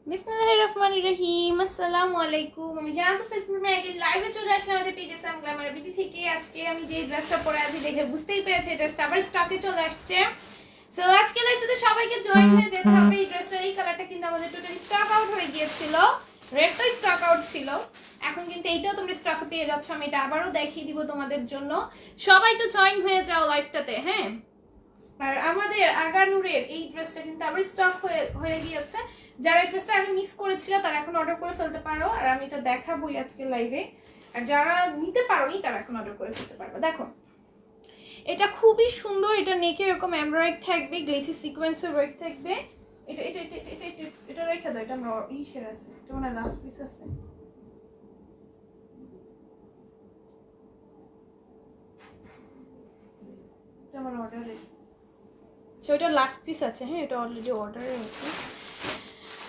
বিসমিল্লাহির রহমানির রহিম। আসসালামু আলাইকুম। আমি জানাতো ফেসবুক থেকে লাইভে চলে আসলাম আমাদের পেজে সাম গ্ল্যামার বিডি থেকে। আজকে আমি যে ড্রেসটা পরে আছি দেখে বুঝতেই পেরেছি এই ড্রেসটা আবার স্টকে চলে আসছে। সো আজকে লাইভটাতে সবাইকে জয়েন হয়ে যেতে হবে। এই ড্রেসটার এই কালারটা কিন্তু আমাদের টোটালি স্টক আউট হয়ে গিয়েছিল, রেডটা স্টক আউট ছিল। এখন কিন্তু এইটাও তোমরা স্টকে পেয়ে যাচ্ছ। আমি এটা আবারও দেখিয়ে দিব তোমাদের জন্য। সবাই তো জয়েন হয়ে যাও লাইভটাতে, হ্যাঁ। আর আমাদের আগানুরের এই ড্রেসটা কিন্তু আবার স্টক হয়ে গিয়েছে। যারা এই ড্রেসটা আগে মিস করেছিল তারা এখন অর্ডার করে ফেলতে পারো, আর আমি তো দেখাবোই আজকে লাইভে। আর যারা নিতে পারোনি তারা এখন অর্ডার করে ফেলতে পারবে। দেখো এটা খুবই সুন্দর, এটা নেকে এরকম এমব্রয়ডারি থাকবে, গ্লেসি সিকোয়েন্সের ওয়ার্ক থাকবে। এটা এটা এটা এটা এটা এটা রেখে দাও, এটা আমরা ইসের আছে, এটা মানে লাস্ট পিস আছে। এটা আমার অর্ডারে, ওইটা লাস্ট পিস আছে। হ্যাঁ, এটা অলরেডি অর্ডারে আছে।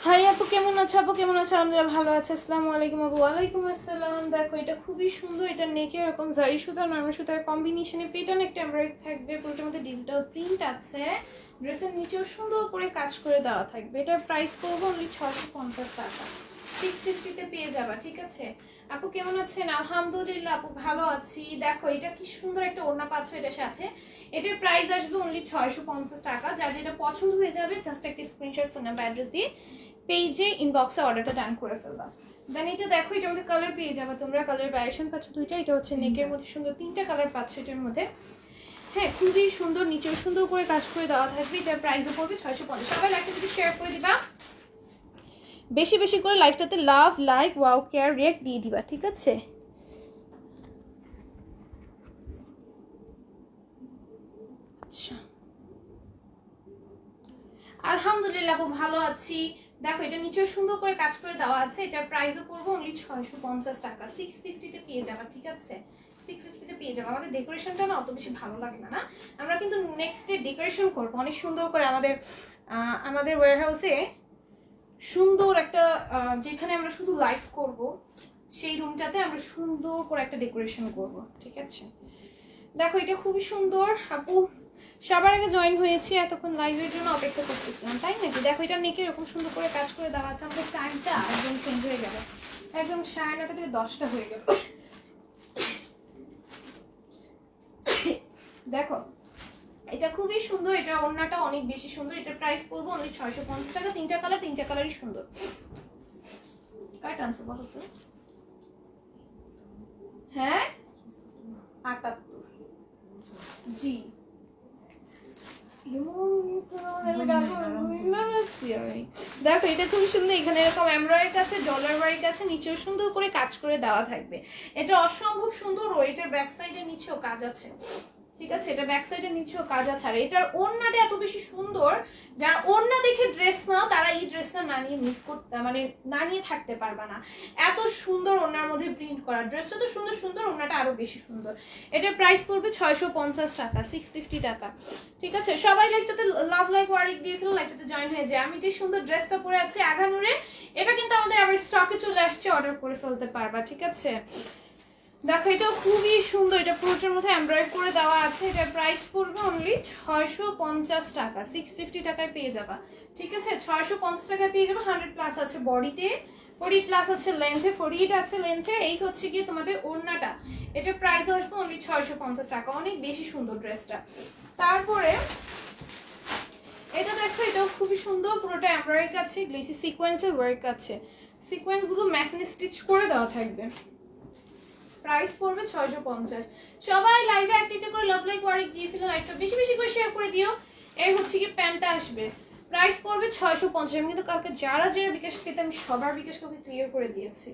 হাই আপু, কেমন আছো? আপু কেমন আছো? আলহামদুলিল্লাহ ভালো আছে। আসসালামু আলাইকুম আপু। ওয়ালাইকুম আসসালাম। দেখো এটা খুবই সুন্দর, এটা নেকে এরকম জারি সুতা নরমাল সুতার কম্বিনেশনে প্যাটার্ন একটা এমব্রয়ডারি থাকবে, পুরোটার মধ্যে ডিজিটাল প্রিন্ট আছে। ড্রেসের নিচেও সুন্দর করে কাজ করে দেওয়া থাকবে। এটার প্রাইস পড়বে অনলি 650 টাকা। 650-তে পেয়ে যাবা, ঠিক আছে? আপু কেমন আছেন? আলহামদুলিল্লাহ আপু ভালো আছি। দেখো এটা কি সুন্দর একটা ওড়না পাচ্ছ এটার সাথে। এটার প্রাইস আসবে অনলি 650 টাকা। যার যেটা পছন্দ হয়ে যাবে জাস্ট একটা স্ক্রিনশট, ফোন নাম্বার, অ্যাড্রেস দিয়ে পেজে ইনবক্সে অর্ডারটা ডান করে ফেলবা। দেন এটা দেখো, এটার মধ্যে কালার পেয়ে যাবে তোমরা। কালার ভ্যারিয়েশন পাচ্ছ দুইটা। এটা হচ্ছে নেকের মধ্যে সুন্দর 3টা কালার পাচ্ছ এটার মধ্যে। হ্যাঁ, খুবই সুন্দর, নিচেও সুন্দর করে কাজ করে দেওয়া থাকবে। এটার প্রাইসও পড়বে 650। সবাই লাইকটা যদি শেয়ার করে দিবা, বেশি বেশি করে লাইভটাতে লাভ, লাইক, ওয়াও, কেয়ার, রিয়েক্ট দিয়ে দিবা, ঠিক আছে? আচ্ছা, আলহামদুলিল্লাহ আপু ভালো আছি। দেখো এটা নিচেও সুন্দর করে কাজ করে দেওয়া আছে। এটার প্রাইসও করবো অনলি 650 টাকা। 650-তে পেয়ে যাবা, ঠিক আছে? 650-তে পেয়ে যাবো। আমাদের ডেকোরেশনটা না অত বেশি ভালো লাগে না, না? আমরা কিন্তু নেক্সট ডে ডেকোরেশন করবো অনেক সুন্দর করে। আমাদের ওয়্যার হাউসে সুন্দর একটা যেখানে আমরা শুধু লাইভ করব, সেই রুমটাতে আমরা সুন্দর করে একটা ডেকোরেশন করব, ঠিক আছে? দেখো এটা খুবই সুন্দর। আপু সবার আগে জয়েন হয়েছি, এতক্ষণ লাইভের জন্য অপেক্ষা করতেছিলাম, তাই নাকি? দেখো এটা নেকে এরকম সুন্দর করে কাজ করে দেওয়া আছে। আমাদের টাইমটা একদম চেঞ্জ হয়ে গেল, একদম 9:30 থেকে 10টা হয়ে গেল। দেখো এটা খুবই সুন্দর, এটা ওড়নাটা অনেক বেশি সুন্দর। এটার প্রাইস পড়বে অনলি 650 টাকা। 3টা কালার, 3টা কালারই সুন্দর। কাট আনছে বলো তো? হ্যাঁ 78, জি। দেখো এটা খুব সুন্দর, এখানে এরকম এমব্রয়ডারি আছে, ডলার ওয়ার্ক আছে, নিচেও সুন্দর করে কাজ করে দেওয়া থাকবে। এটা অসম্ভব সুন্দর। ও এটার ব্যাক সাইডের নিচেও কাজ আছে, ঠিক আছে? এটা ব্যাক সাইডের নিচেও কাজ আছে। আর এটার ওড়নাটা এত বেশি সুন্দর, যারা ওড়না দেখে ড্রেস নাও তারা এই ড্রেসটা না নিয়ে মিস করতে, মানে না নিয়ে থাকতে পারবা না। এত সুন্দর ওড়নার মধ্যে প্রিন্ট করা। ড্রেসটা তো সুন্দর সুন্দর, ওড়নাটা আরো বেশি সুন্দর। এটার প্রাইস পড়বে 650 টাকা, 650 টাকা, ঠিক আছে? সবাই লাইকটাতে লাভ, লাইক, ওয়ারিক দিয়ে ফেলো, লাইকটাতে জয়েন হয়ে যায়। আমি যে সুন্দর ড্রেসটা পরে আছি আগানুরে, এটা কিন্তু আমাদের আবার স্টকে চলে আসছে, অর্ডার করে ফেলতে পারবা, ঠিক আছে? দেখো এটাও খুবই সুন্দর, এটা পুরোটার মধ্যে এমব্রয়ডারি করে দেওয়া আছে। এটার প্রাইস পড়বে অনলি 650 টাকা। 650 টাকায় পেয়ে যাবা, ঠিক আছে? 650 টাকায় পেয়ে যাবে। 100+ আছে বডিতে, 40+ আছে লেন্থে, 48 আছে লেন্থে। এই হচ্ছে গিয়ে তোমাদের ওড়নাটা। এটার প্রাইস আসবে অনলি 650 টাকা। অনেক বেশি সুন্দর ড্রেসটা। তারপরে এটা দেখো, এটাও খুবই সুন্দর, পুরোটা এমব্রয়ডারি আছে, গ্লেসি সিকোয়েন্সের ওয়ার্ক আছে। সিকোয়েন্সগুলো মেশিনে স্টিচ করে দেওয়া থাকবে। প্রাইস পড়বে 650। সবাই লাইভে একটা করে লাভ, লাইক, ওয়ারিক দিয়ে ফেলো, লাইভটা বেশি বেশি করে শেয়ার করে দিও। এই হচ্ছে কি প্যান্টটা আসবে, প্রাইস পড়বে 650। আমি কিন্তু কালকে যারা যারা বিকাশ পেতে আমি সবার বিকাশ কাউকে ক্লিয়ার করে দিয়েছি।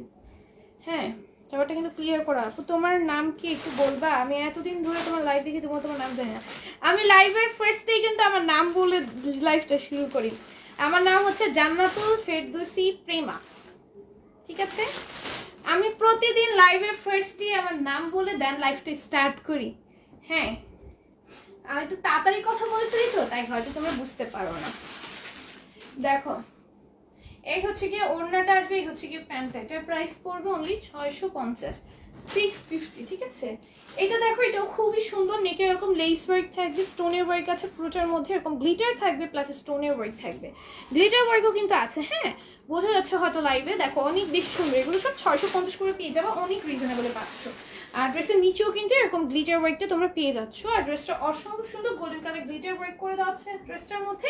হ্যাঁ, ব্যাপারটা কিন্তু ক্লিয়ার করা। আপু তোমার নাম কি একটু বলবা? আমি এতদিন ধরে তোমার লাইভ দেখি, তোমার নাম জানি না। আমি লাইভের ফার্স্টেই কিন্তু আমার নাম বলে লাইভটা শুরু করি। আমার নাম হচ্ছে জান্নাতুল ফেরদৌসী প্রেমা, ঠিক আছে? আমি প্রতিদিন লাইভের ফার্স্টে আমার নাম বলে দেন লাইভটা স্টার্ট করি। হ্যাঁ, আমি একটু তাড়াতাড়ি কথা বলে ফেলি তো, তাই হয়তো তোমরা বুঝতে পারো না। দেখো এই হচ্ছে গিয়ে ওড়নাটা আসবে, এই হচ্ছে গিয়ে প্যান্টটা। এটার প্রাইস পড়বে অনলি 650। 650, ঠিক আছে। এটা দেখো, এটাও খুবই সুন্দর, নেকে এরকম লেস ওয়ার্ক থাকবে, স্টোনের ওয়ার্ক আছে পুরোটার মধ্যে, এরকম গ্লিটার থাকবে প্লাস স্টোনের ওয়ার্ক থাকবে, গ্লিটার ওয়ার্কও কিন্তু আছে, হ্যাঁ বোঝা যাচ্ছে হয়তো লাইভে। দেখো অনেক বেশি সুন্দর, এগুলো সব 650 করে পেয়ে যাবে, অনেক রিজনেবলে পাচ্ছ। আর ড্রেসের নিচেও কিন্তু এরকম গ্লিটার ওয়ার্কটা তোমরা পেয়ে যাচ্ছ। আর ড্রেসটা অসম্ভব সুন্দর, গোল্ডেন কালার গ্লিটার ওয়ার্ক করে দেওয়া আছে ড্রেসটার মধ্যে।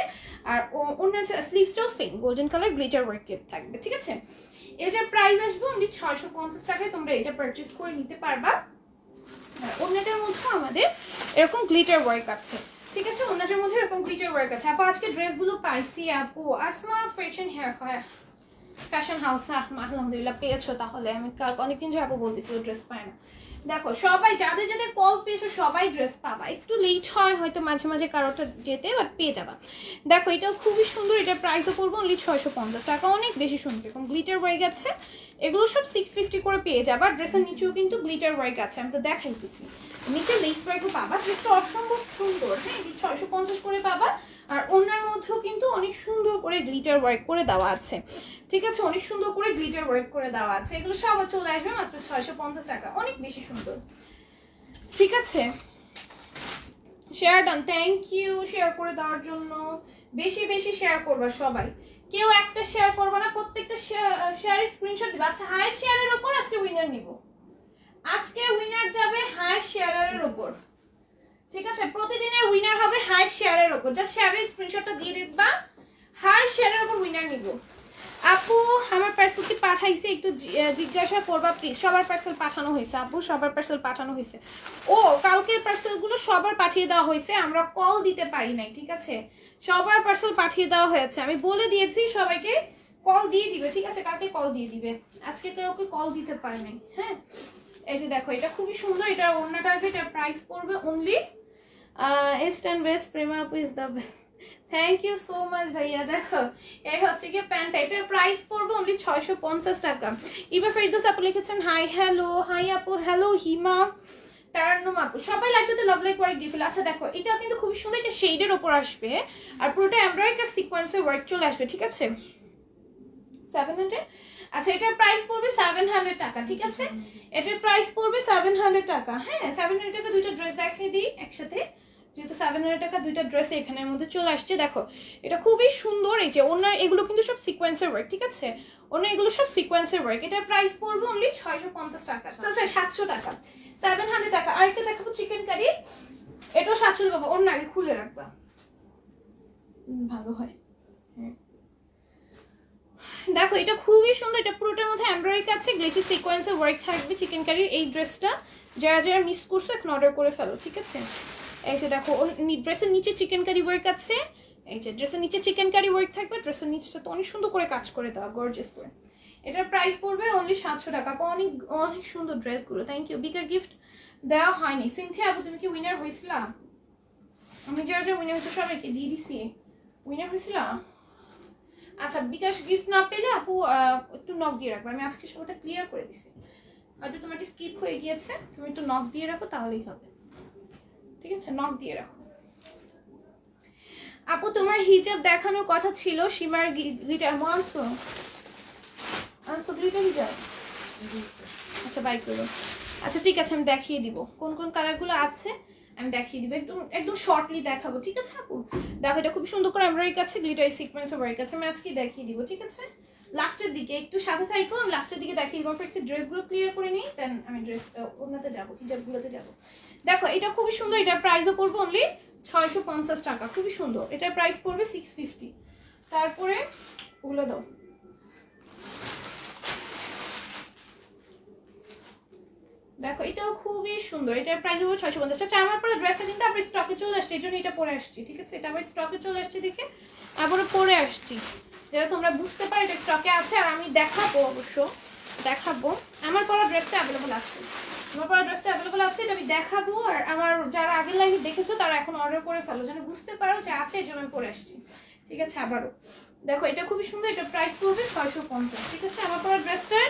আর অন্য স্লিভসটাও সেম গোল্ডেন কালার গ্লিটার ওয়ার্কের থাকবে, ঠিক আছে। এটার প্রাইস আসবে অনলি 650 টাকায়, তোমরা এটা পারচেজ করে নিতে পারবা। আর অন্যটার মধ্যে আমাদের এরকম গ্লিটার ওয়ার্ক আছে, ঠিক আছে। অন্যটার মধ্যে এরকম গ্লিটার ওয়ার্ক আছে। আপু আজকে ড্রেসগুলো পাইছি আপু, আসমা ফ্যাশন হেয়ার হয় ফ্যাশন হাউস, আলহামদুলিল্লাহ পেয়েছো। তাহলে আমি অনেকদিন ধরে আপু বলতেছি ড্রেস পায় না। দেখো সবাই যাদের যাদের কল পেয়েছো সবাই ড্রেস পাবা, একটু লেট হয় হয়তো মাঝে মাঝে কারোটা যেতে, বাট পেয়ে যাবা। দেখো এটাও খুবই সুন্দর, এটার প্রাইসও করবো অনলি 650 টাকা, অনেক বেশি সুন্দর। এরকম গ্লিটার ওয়ার্ক আছে, এগুলো সব 650 করে পেয়ে যাবা। ড্রেসের নিচেও কিন্তু গ্লিটার ওয়ার্ক আছে, আমি তো দেখাইতেছি, নিচে লেস ওয়ার্কও পাবা। ড্রেসটা অসম্ভব সুন্দর, হ্যাঁ 650 করে পাবা। আর ওনার মধ্যেও কিন্তু অনেক সুন্দর করে গ্লিটার ওয়ার্ক করে দেওয়া আছে, ঠিক আছে, অনেক সুন্দর করে গ্লিটার ওয়ার্ক করে দেওয়া আছে। এগুলো সব চলে আসবে মাত্র 650 টাকা, অনেক বেশি সুন্দর, ঠিক আছে। Share done, thank you share করে দেওয়ার জন্য। বেশি বেশি শেয়ার করবা সবাই, কেউ একটা শেয়ার করবা না, প্রত্যেকটা শেয়ারের স্ক্রিনশট দিবা। আচ্ছা হাই শেয়ারের ওপর আজকে উইনার নিব, আজকে উইনার যাবে হাই শেয়ারের ওপর, ঠিক আছে। প্রতিদিনের উইনার হবে হাই শেয়ারের ওপর, জাস্ট শেয়ারের স্ক্রিনশটটা দিয়ে দিবা, হাই শেয়ারের ওপর উইনার নিব। আপু আমার পার্সেল কি পাঠাইছে একটু জিজ্ঞাসা করবা প্লিজ। সবার পার্সেল পাঠানো হয়েছে আপু, সবার পার্সেল পাঠানো হয়েছে। ও কালকের পার্সেলগুলো সবার পাঠিয়ে দেওয়া হয়েছে, আমরা কল দিতে পারি নাই, ঠিক আছে। সবার পার্সেল পাঠিয়ে দেওয়া হয়েছে, আমি বলে দিয়েছি সবাইকে কল দিয়ে দিবে, ঠিক আছে, কালকে কল দিয়ে দিবে, আজকে কেউ কল দিতে পারে নাই, হ্যাঁ। এই যে দেখো এটা খুবই সুন্দর, এটা ওড়নাটা আসবে, এটার প্রাইস পড়বে only east and west Prema আপু is the best, thank you so much ভাইয়া। দেখো এই হচ্ছে কি প্যান্টটা, এটার প্রাইস পড়বে অনলি 650 টাকা। এবার ফেরদৌস আপু লিখেছেন হাই হ্যালো, হাই আপু হ্যালো, হিমা তারান্নুম আপু সবাই লাইভটাতে লাভ লাইক ওয়ার্ক দিয়ে ফেলে। আচ্ছা দেখো এটা কিন্তু খুব সুন্দর, এটা শেডের ওপর আসবে আর পুরোটা এমব্রয়ডারি আর সিকোয়েন্সের ওয়ার্ক চলে আসবে, ঠিক আছে। 700, আচ্ছা এটার প্রাইস পড়বে 700 টাকা, ঠিক আছে। এটার প্রাইস পড়বে 700 টাকা, হ্যাঁ 700 টাকা। দুইটা ড্রেস দেখিয়ে দিই একসাথে, যেহেতু 700 টাকা দুইটা ড্রেস এখানের মধ্যে চলে আসছে। দেখো এটা খুবই সুন্দর, এই যে ওনার এগুলো কিন্তু সব সিকোয়েন্সের ওয়ার্ক, ঠিক আছে, ওনার এগুলো সব সিকোয়েন্সের ওয়ার্ক। এটার প্রাইস পড়বে অনলি 650 টাকা, আচ্ছা 700 টাকা, 700 টাকা। আরেকটা দেখাবো চিকেন কারি, এটাও 700 পাবো, অন্য আগে খুলে রাখবা ভালো হয়, হ্যাঁ। দেখো এটা খুবই সুন্দর, এটা পুরোটার মধ্যে এমব্রয়ডারি আছে, গ্লেসি সিকোয়েন্সের ওয়ার্ক থাকবে চিকেন কারির। এই ড্রেসটা যারা যারা মিস করছো এখন অর্ডার করে ফেলো, ঠিক আছে। এই যে দেখো ড্রেসের নিচে চিকেন কারি ওয়ার্ক আছে, এই যে ড্রেসের নিচে চিকেন কারি ওয়ার্ক থাকবে, ড্রেসের নিচটা তো অনেক সুন্দর করে কাজ করে দেওয়া, গর্জিয়াস করে। এটার প্রাইস পড়বে অনলি 700 টাকা। অনেক অনেক সুন্দর ড্রেসগুলো, থ্যাংক ইউ। বিকার গিফট দেওয়া হয়নি, সিনথিয়া আপু তুমি কি উইনার হয়েছিলা? আমি যারা যারা উইনার হয়েছে সবাইকে দিয়ে দিছি, উইনার হয়েছিলা। আচ্ছা বিকাশ গিফট না পেলে আপু একটু নক দিয়ে রাখবো, আমি আজকে সবটা ক্লিয়ার করে দিছি, হয়তো তোমার স্কিপ হয়ে গিয়েছে, তুমি একটু নক দিয়ে রাখো তাহলেই হবে, ঠিক আছে, নক দিয়ে রাখো। আপু তোমার হিজাব দেখানোর কথা ছিল, সীমার গ্লিটার আনছো আনছো গ্লিটার হিজাব, আচ্ছা বাই করো। আচ্ছা ঠিক আছে আমি দেখিয়ে দিব কোন কোন কালারগুলো আছে, আমি দেখিয়ে দিব, একদম একদম শর্টলি দেখাবো, ঠিক আছে আপু। দেখো এটা খুব সুন্দর করে এমব্রয়ডারি কাছে গ্লিটার সিকোয়েন্সের ওয়ার্ক আছে, আমি আজকে দেখিয়ে দিব, ঠিক আছে। লাস্টের দিকে একটু সাথে থাইকো, আমি লাস্টের দিকে দেখিয়ে দিব। ফার্স্টে ড্রেসগুলো ক্লিয়ার করে নিই, দেন আমি ড্রেস ওনাতে যাবো, হিজাবগুলোতে যাবো। দেখো এটা খুবই সুন্দর, এটার প্রাইসও করবো অনলি 650 টাকা, খুবই সুন্দর। এটার প্রাইস পড়বে 650। তারপরে ওগুলো দাও, দেখো এটাও খুবই সুন্দর, এটার প্রাইস হবে 650। আচ্ছা আমার পরে ড্রেসটা কিন্তু আবার স্টকে চলে আসছে, এই জন্য এটা পরে আসছি, ঠিক আছে। এটা আবার স্টকে চলে আসছে দেখে আবারও পরে আসছি, যেটা তোমরা বুঝতে পারো এটা স্টকে আছে। আর আমি দেখাবো, অবশ্য দেখাবো, আমার পরা ড্রেসটা অ্যাভেলেবল আছে, আমার পরা ড্রেসটা অ্যাভেলেবল আছে, এটা আমি দেখাবো। আর আমার যারা আগের লাইভে দেখেছো তারা এখন অর্ডার করে ফেলো, যেন বুঝতে পারো যে আছে, এই জন্য আমি পরে আসছি, ঠিক আছে। আবারও দেখো এটা খুবই সুন্দর, এটা প্রাইস পড়বে 650, ঠিক আছে। আমার পরা ড্রেসটার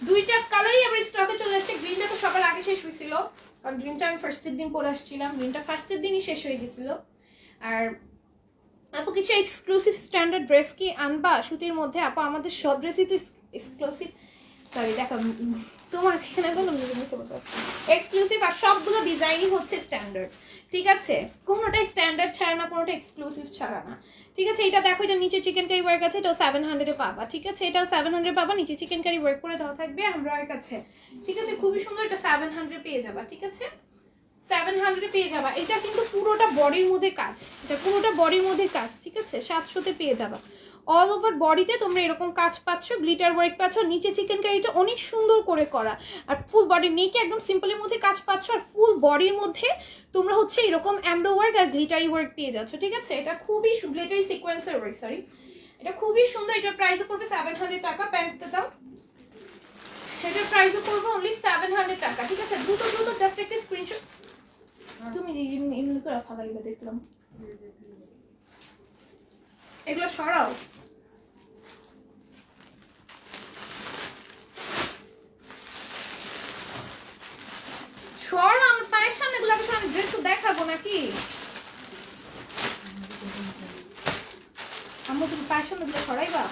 দুইটা কালারই আবার স্টকে চলে আসছে। গ্রিনটা তো সবার আগে শেষ হয়েছিল, কারণ গ্রিনটা আমি ফার্স্টের দিন পরে আসছিলাম, গ্রিনটা ফার্স্টের দিনই শেষ হয়ে গেছিল। আর আপু কিছু এক্সক্লুসিভ স্ট্যান্ডার্ড ড্রেস কি আনবা সুতির মধ্যে? আপু আমাদের সব ড্রেসই তো এক্সক্লুসিভ সরি দেখো তোমার এখানে বলো এক্সক্লুসিভ, আর সবগুলো ডিজাইনই হচ্ছে স্ট্যান্ডার্ড, ঠিক আছে? কোনোটাই স্ট্যান্ডার্ড ছাড়া না, কোনোটা এক্সক্লুসিভ ছাড়া না, ঠিক আছে? এটা দেখো, এটা নিচে চিকেন কারি ওয়ার্ক আছে, এটাও 700 পাবা, ঠিক আছে? এটাও 700 পাবা, নিচে চিকেন কারি ওয়ার্ক করে দেওয়া থাকবে এমব্রয়ডারি কাছে, ঠিক আছে? খুবই সুন্দর, এটা 700 পেয়ে যাবা, ঠিক আছে? 700 পেয়ে যাবা। এটা কিন্তু পুরোটা বডির মধ্যে কাজ, এটা পুরোটা বডির মধ্যে কাজ, ঠিক আছে? 700-তে পেয়ে যাবা। অল ওভার বডিতে তোমরা এরকম কাজ পাচ্ছ, গ্লিটার ওয়ার্ক পাচ্ছ, নিচে চিকেন কারিটা অনেক সুন্দর করে করা, আর ফুল বডি নেকে একদম সিম্পলের মধ্যে কাজ পাচ্ছ, আর ফুল বডির মধ্যে তোমরা হচ্ছে এরকম এমব্রো ওয়ার্ক আর গ্লিটারি ওয়ার্ক পেয়ে যাচ্ছ, ঠিক আছে? এটা খুবই গ্লিটারি সিকোয়েন্সের ওয়ার্ক, সরি, এটা খুবই সুন্দর। এটার প্রাইসও পড়বে 700 টাকা। প্যান্টটা দাও, এটার প্রাইসও পড়বে অনলি 700 টাকা, ঠিক আছে? দ্রুত দ্রুত জাস্ট একটা স্ক্রিনশট তুমি এমনি করে রাখা লাগবে, দেখলাম এগুলো সরাও। সরা আমার পায়ের সামনে এগুলো, আমি ড্রেস তো দেখাবো নাকি? আমরা তুমি পায়ের সামনে এগুলো সরাইবা?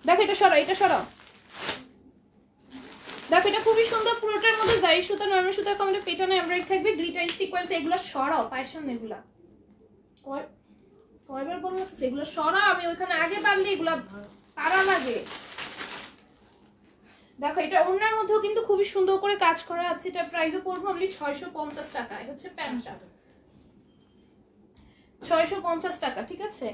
দেখো এটা সরাও, এটা সরাও, দেখো এটা খুবই সুন্দর, পুরোটার মধ্যে জারি সুতা, নরমাল সুতা, কমলে পেটানো এমব্রয়ডারি থাকবে, গ্লিটারি সিকোয়েন্স, এগুলো সরাও পায়ের সামনে এগুলা। কয়বার বললাম এগুলো সরাও, আমি ওইখানে আগে পারলে এগুলা তারা লাগে। দেখো এটা ওনার মধ্যেও কিন্তু খুবই সুন্দর করে কাজ করা আছে, এটা প্রাইসও পড়বে অনলি 650 টাকা। এটা হচ্ছে প্যান্টটা, 650 টাকা, ঠিক আছে?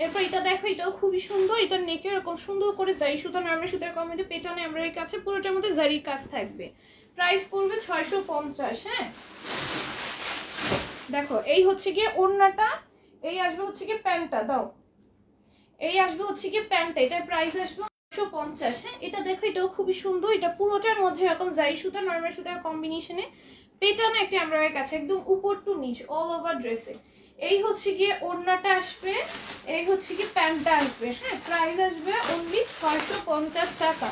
এরপর এটা দেখো, এটাও খুবই সুন্দর, এটা নেকে এরকম সুন্দর করে জারি সুতা, নরমাল সুতার কমেন্টে পেটানো এমব্রয়ডারি কাছে, পুরোটার মধ্যে জারির কাজ থাকবে, প্রাইস পড়বে 650। হ্যাঁ দেখো এই হচ্ছে গিয়ে ওড়নাটা, এই আসবে হচ্ছে গিয়ে প্যান্টটা, দাও, এই আসবে হচ্ছে গিয়ে প্যান্টটা, এটার প্রাইস আসবে 650। হ্যাঁ এটা দেখো, এটাও খুবই সুন্দর, এটা পুরোটার মধ্যে এরকম জারি সুতা, নরমাল সুতার কম্বিনেশনে পেটানো একটা এমব্রয়ডারি কাছে, একদম উপর টু নিচ অল ওভার ড্রেসে। এই হচ্ছে গিয়ে ওড়নাটা আসবে, এই হচ্ছে গিয়ে প্যান্টটা আসবে। হ্যাঁ প্রাইস আসবে অনলি 650 টাকা,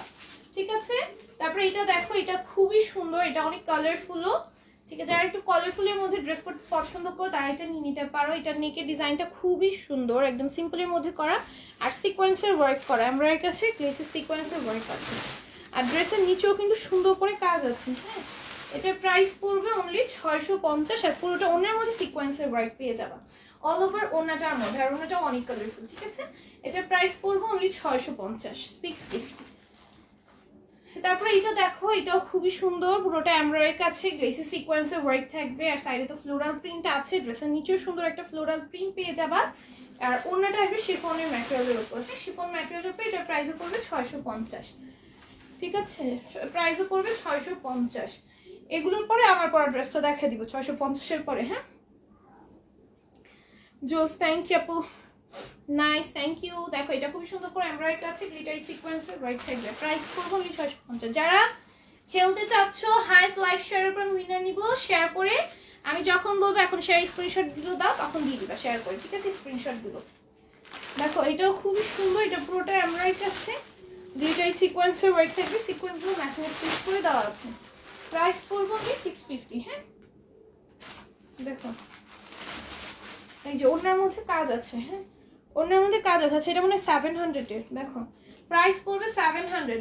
ঠিক আছে? তারপরে এটা দেখো, এটা খুবই সুন্দর, এটা অনেক কালারফুলও, ঠিক আছে? যারা একটু কালারফুলের মধ্যে ড্রেস করতে পছন্দ করো তারা এটা নিয়ে নিতে পারো। এটা নেকের ডিজাইনটা খুবই সুন্দর, একদম সিম্পলের মধ্যে করা, আর সিকোয়েন্সের ওয়ার্ক করা, এমব্রয়ডারির কাছে গ্লেসের সিকোয়েন্সের ওয়ার্ক আছে, আর ড্রেসের নিচেও কিন্তু সুন্দর করে কাজ আছে। হ্যাঁ এটার প্রাইস পড়বে অনলি 650, আর পুরোটা ওনার মধ্যে সিকোয়েন্সের ওয়ার্ক পেয়ে যাবা অল ওভার ওনাটার মধ্যে, আর ওনাটাও অনেক কালারফুল, ঠিক আছে? এটার প্রাইস পড়বে অনলি 650, 650। তারপরে এটা দেখো, এটাও খুবই সুন্দর, পুরোটা এমব্রয়ডারি কাছে গ্লেসি সিকোয়েন্সের ওয়ার্ক থাকবে, আর সাইডে তো ফ্লোরাল প্রিন্ট আছে, ড্রেসের নিচেও সুন্দর একটা ফ্লোরাল প্রিন্ট পেয়ে যাবা, আর ওনাটা আসবে শিফনের ম্যাটেরিয়ালের উপর। হ্যাঁ শিফন ম্যাটেরিয়ালের উপর, এটার প্রাইসও পড়বে 650, ঠিক আছে? প্রাইসও পড়বে 650। এগুলোর পরে আমার পরা ড্রেসটা দেখা দিব 650-এর পরে। হ্যাঁ জোস, থ্যাংক ইউ আপু, নাইস, থ্যাংক ইউ। দেখো এটা খুবই সুন্দর করে এমব্রয়ডারি কাছে গ্লিটারি সিকোয়েন্সের ওয়ার্ক থাকবে, প্রাইস পড়বে অনলি 650। যারা খেলতে চাচ্ছ হাইস্ট লাইভ শেয়ারের উপর উইনার নিব, শেয়ার করে আমি যখন বলবো এখন শেয়ার স্ক্রিনশট দিলো দাও, তখন দিয়ে দিবা শেয়ার করে, ঠিক আছে? স্ক্রিনশট দিলো। দেখো এটাও খুবই সুন্দর, এটা পুরোটা এমব্রয়ডারি কাছে গ্লিটারি সিকোয়েন্সের ওয়ার্ক থাকবে, সিকোয়েন্সগুলো ম্যাচিং স্টিচ করে দেওয়া আছে, প্রাইস পড়বে অনলি 650। হ্যাঁ দেখো এই যে ওনার মধ্যে কাজ আছে, হ্যাঁ ওনার মধ্যে কাজ আছে, এটা মনে হয় 700-এর। দেখো প্রাইস পড়বে 700,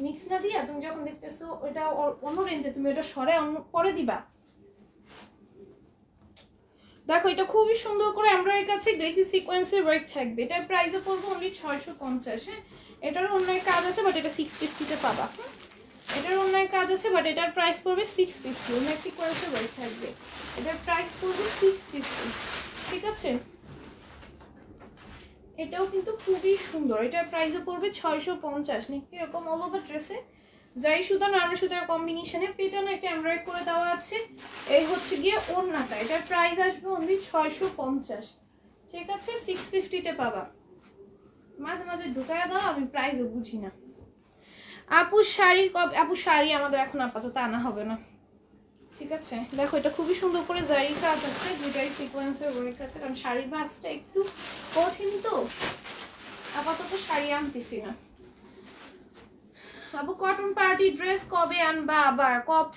মিক্স না দিয়া তুমি যখন দেখতেছো ওটা অন্য রেঞ্জে, তুমি ওটা সরে অন্য পরে দিবা। দেখো এটা খুবই সুন্দর করে এমব্রয়ডারি কাছে গ্লেসি সিকোয়েন্সের ওয়ার্ক থাকবে, এটার প্রাইসও পড়বে অনলি 650। হ্যাঁ এটারও অন্যায় কাজ আছে, বাট এটা 650-তে পাবা। এটার অন্যায় কাজ আছে, বাট এটার প্রাইস পড়বে 650, অন্যায় সিকোয়েন্সের ওয়ার্ক থাকবে, এটার প্রাইস পড়বে 650, ঠিক আছে? এটাও কিন্তু খুবই সুন্দর, এটার প্রাইসও পড়বে 650। নাকি এরকম অল ওভার ড্রেসে যাই সুতা, নরমাল সুতার কম্বিনেশনে পেটানো একটা এমব্রয়ডারি করে দেওয়া আছে, এই হচ্ছে গিয়ে ওড়নাটা, এটার প্রাইস আসবে অনলি 650, ঠিক আছে? 650-তে পাবা। মাঝে মাঝে ঢুকায় দাও, আমি প্রাইসও বুঝি না। আপু শাড়ি কবে? আপু শাড়ি আমাদের এখন আপাতত আনা হবে না, ঠিক আছে? দেখো এটা খুবই সুন্দর করে জারি কাজ আছে, দুটাই সিকোয়েন্সের ওয়ার্ক আছে, কারণ শাড়ির ভাঁজটা একটু কঠিন, তো আপাতত শাড়ি আনতেছি না। আপু কটন পার্টি ড্রেস কবে আনবা আবার?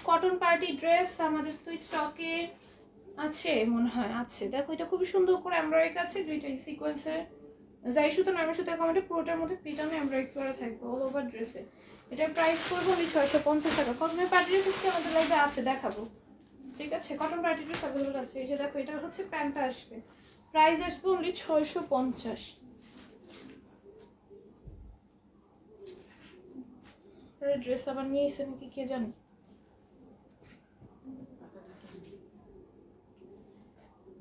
কটন পার্টি ড্রেস আমাদের তো স্টকে আছে মনে হয়, আছে। দেখো এটা খুবই সুন্দর করে এমব্রয়ডারি আছে, দুইটাই সিকোয়েন্সের জারি সুতো নরমাল সুতো কমেন্টে পুরোটার মধ্যে পিটানো এমব্রয়ডারি করা থাকবে অল ওভার ড্রেসে। এটার প্রাইস পড়বে only 650 টাকা। কটনের পার্টি ড্রেস কি আমাদের লাইভে আছে দেখাবো, ঠিক আছে? কটন পার্টি ড্রেস অ্যাভেলেবল আছে। এই যে দেখো এটা হচ্ছে প্যান্টটা আসবে, প্রাইস আসবে only 650। ড্রেস আবার নিয়ে এসে নাকি কে জানি।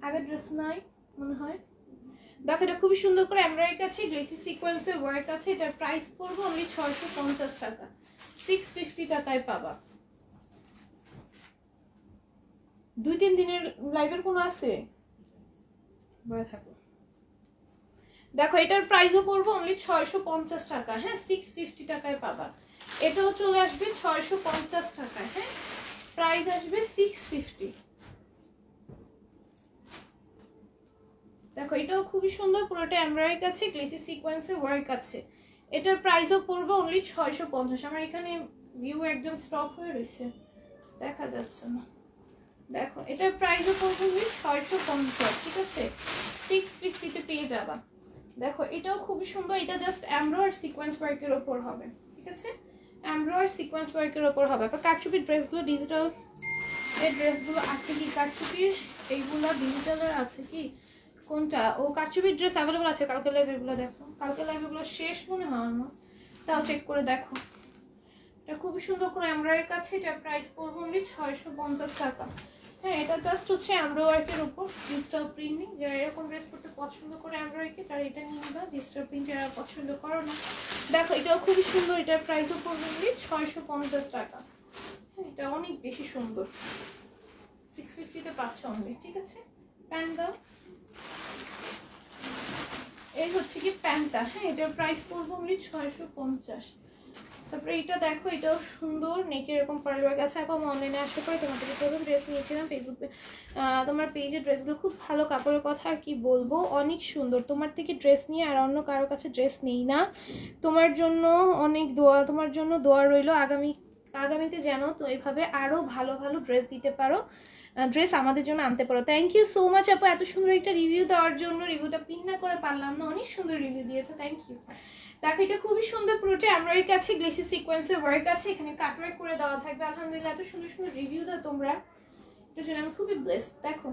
আগের ড্রেস নাই মনে হয়। দেখো এটা খুবই সুন্দর করে এমব্রয়ডারি আছে, গ্লেসি সিকোয়েন্সের ওয়ার্ক আছে। এটার প্রাইস পড়বে only 650 টাকা, 650 টাকায় পাবা। 2-3 দিনের লাইভের কোনো আছে বলে থাকো। দেখো এটার প্রাইসও পড়বে only 650 টাকা, হ্যাঁ 650 টাকায় পাবা। এটাও চলে আসবে 650 টাকায়, হ্যাঁ প্রাইস আসবে 650। দেখো এটাও খুবই সুন্দর, পুরোটা এমব্রয়ডারি আছে, গ্লেসি সিকোয়েন্সের ওয়ার্ক আছে। এটার প্রাইসও পড়বে only 650। আমার এখানে ভিউ একদম স্টপ হয়ে রয়েছে, দেখা যাচ্ছে না। দেখো এটার প্রাইসও পড়বে only 650, ঠিক আছে? 650 তে পেয়ে যাবা। দেখো এটাও খুবই সুন্দর, এটা জাস্ট এমব্রয়ডারি সিকোয়েন্স ওয়ার্কের ওপর হবে, ঠিক আছে? এমব্রয়ডারি সিকোয়েন্স ওয়ার্কের ওপর হবে। আবার কারচুপির ড্রেসগুলো ডিজিটাল এই ড্রেসগুলো আছে কি কারচুপির? এইগুলো ডিজিটালের আছে কি? কোনটা? ও কারচুপির ড্রেস অ্যাভেলেবল আছে। কালকে লাইভ এগুলো দেখো, কালকে লাইভ এগুলো শেষ মনে হয় আমার, তাও চেক করে দেখো। এটা খুবই সুন্দর করে এমব্রয়ডারি আছে। এটার প্রাইস পড়বে only 650 টাকা। হ্যাঁ এটা জাস্ট হচ্ছে এমব্রয়ডারির উপর ডিজিটাল প্রিন্টিং। যারা এরকম ড্রেস পরতে পছন্দ করে এমব্রয়ডারি, তারা এটা নিয়ে নিবা। ডিজিটাল প্রিন্ট যারা পছন্দ করো না, দেখো এটাও খুবই সুন্দর। এটার প্রাইসও পড়বে only 650 টাকা। হ্যাঁ এটা অনেক বেশি সুন্দর, 650 তে পাচ্ছ অনলি, ঠিক আছে? প্যান্ট দাও। এই হচ্ছে কি প্যান্টটা, হ্যাঁ এটার প্রাইস পড়বে only 650। তারপরে এটা দেখো, এটাও সুন্দর, নেকে এরকম পার্লার কাছে। আপা আমি অনলাইনে আসার পরে তোমার থেকে প্রথম ড্রেস নিয়েছিলাম ফেসবুকে, তোমার পেজে ড্রেসগুলো খুব ভালো, কাপড়ের কথা আর কি বলবো, অনেক সুন্দর। তোমার থেকে ড্রেস নিয়ে আর অন্য কারো কাছে ড্রেস নেই না। তোমার জন্য অনেক দোয়া, তোমার জন্য দোয়া রইলো আগামীতে যেন তো এভাবে আরও ভালো ভালো ড্রেস দিতে পারো, ড্রেস আমাদের জন্য আনতে পারো। থ্যাংক ইউ সো মাচ আপু এত সুন্দর একটা রিভিউ দেওয়ার জন্য। রিভিউটা পিন না করে পারলাম না, অনেক সুন্দর রিভিউ দিয়েছে, থ্যাংক ইউ। দেখো এটা খুবই সুন্দর, পুরোটা এমব্রয়ডারি আছে, গ্লেসি সিকোয়েন্সের ওয়ার্ক আছে, এখানে কাটওয়ার্ক করে দেওয়া থাকবে। আলহামদুলিল্লাহ এত সুন্দর সুন্দর রিভিউ দাও তোমরা, এটার জন্য আমি খুবই ব্লেসড। দেখো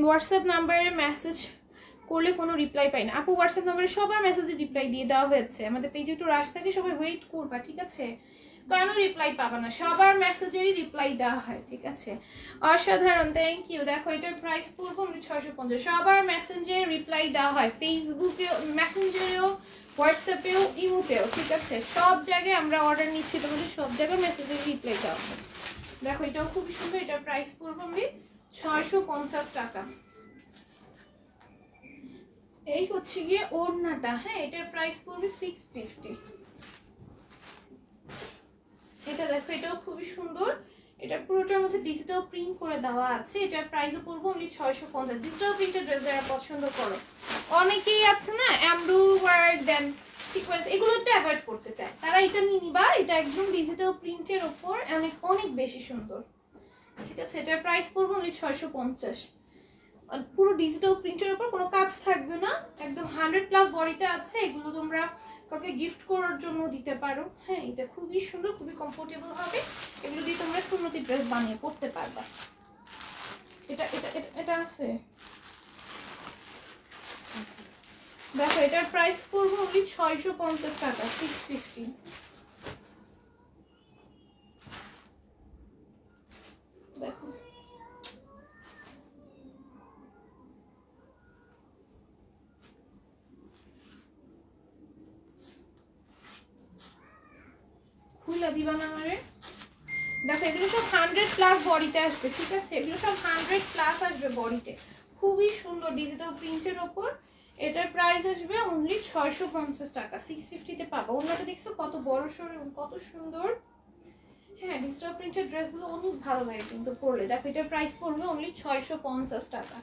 হোয়াটসঅ্যাপ নাম্বারে মেসেজ করলে কোনো রিপ্লাই পাই না আপু। হোয়াটসঅ্যাপ নাম্বারে সবার মেসেজে রিপ্লাই দিয়ে দেওয়া হয়েছে। আমাদের পেজে একটু রাশ থাকে, সবাই ওয়েট করবা, ঠিক আছে? কেন রিপ্লাই পাবা না? সবার মেসেজেরই রিপ্লাই দেওয়া হয়, ঠিক আছে? অসাধারণ, থ্যাংক ইউ। দেখো এটার প্রাইস পড়বো 650। সবার মেসেঞ্জে রিপ্লাই দেওয়া হয়, ফেসবুকে মেসেঞ্জারেও, হোয়াটসঅ্যাপেও, ইমোতেও, ঠিক আছে? সব জায়গায় আমরা অর্ডার নিচ্ছি, তোমাদের সব জায়গায় মেসেজের রিপ্লাই দেওয়া হয়। দেখো এটাও খুব সুন্দর, এটার প্রাইস পড়বো 650 টাকা। এই হচ্ছে গিয়ে ওড়নাটা, হ্যাঁ এটার প্রাইস পড়বে 650। এটা দেখো এটাও খুবই সুন্দর, এটা পুরোটার মধ্যে ডিজিটাল প্রিন্ট করে দেওয়া আছে। এটার প্রাইসও পড়বে only 650। ডিজিটাল প্রিন্টের ড্রেস যারা পছন্দ করো, অনেকেই আছে না এমব্রয়ডারি দেন সিকোয়েন্স এগুলোতে অ্যাভয়েড করতে চায়, তারা এটা নিয়ে নিবা। এটা একদম ডিজিটাল প্রিন্টের ওপর অনেক অনেক বেশি সুন্দর, ঠিক আছে? এটার প্রাইস পড়বে only 650। পুরো ডিজিটাল প্রিন্টের উপর কোনো কাজ থাকবে না, একদম 100+ বডিতে আছে। এগুলো তোমরা কাউকে গিফট করার জন্য দিতে পারো, হ্যাঁ এটা খুবই সুন্দর, খুবই কমফোর্টেবল হবে। এগুলো দিয়ে তোমরা সুন্নতি ড্রেস বানিয়ে পড়তে পারবা। এটা এটা এটা আছে, দেখো এটার প্রাইস পড়বে only 650 টাকা, 650। দেখো খুলে দিবা না আমারে। দেখো এগুলো সব 100+ বডিতে আসবে, ঠিক আছে? এগুলো সব 100+ আসবে বডিতে, খুবই সুন্দর ডিজিটাল প্রিন্টের ওপর। এটার প্রাইস আসবে only 650 টাকা, 650 তে পাবো। ওনাটা দেখছো কত বড় সড় এবং কত সুন্দর। হ্যাঁ ডিজিটাল প্রিন্টের ড্রেসগুলো অনেক ভালো লাগে কিন্তু পরলে। দেখো এটার প্রাইস পড়বে only 650 টাকা,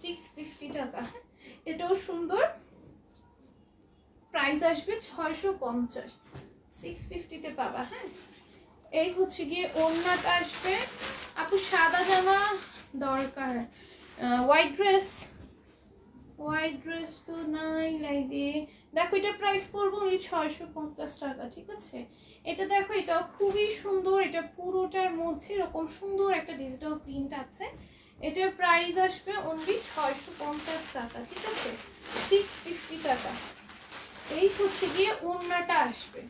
650 টাকা। হ্যাঁ এটাও সুন্দর, প্রাইস আসবে 650, 650 তে পাবা। হ্যাঁ এই হচ্ছে গিয়ে ওড়নাটা আসবে। আপু সাদা জামা দরকার, হোয়াইট ড্রেস হোয়াইট ড্রেস তো নাই লাইভে। দেখো এটা প্রাইস পড়বো only 650 টাকা, ঠিক আছে। এটা দেখো এটাও খুবই সুন্দর, এটা পুরোটার মধ্যে এরকম সুন্দর একটা ডিজিটাল প্রিন্ট আছে। এটার প্রাইস আসবে only 650 টাকা, ঠিক আছে, 650 টাকা। এই হচ্ছে গিয়ে ওড়নাটা আসবে,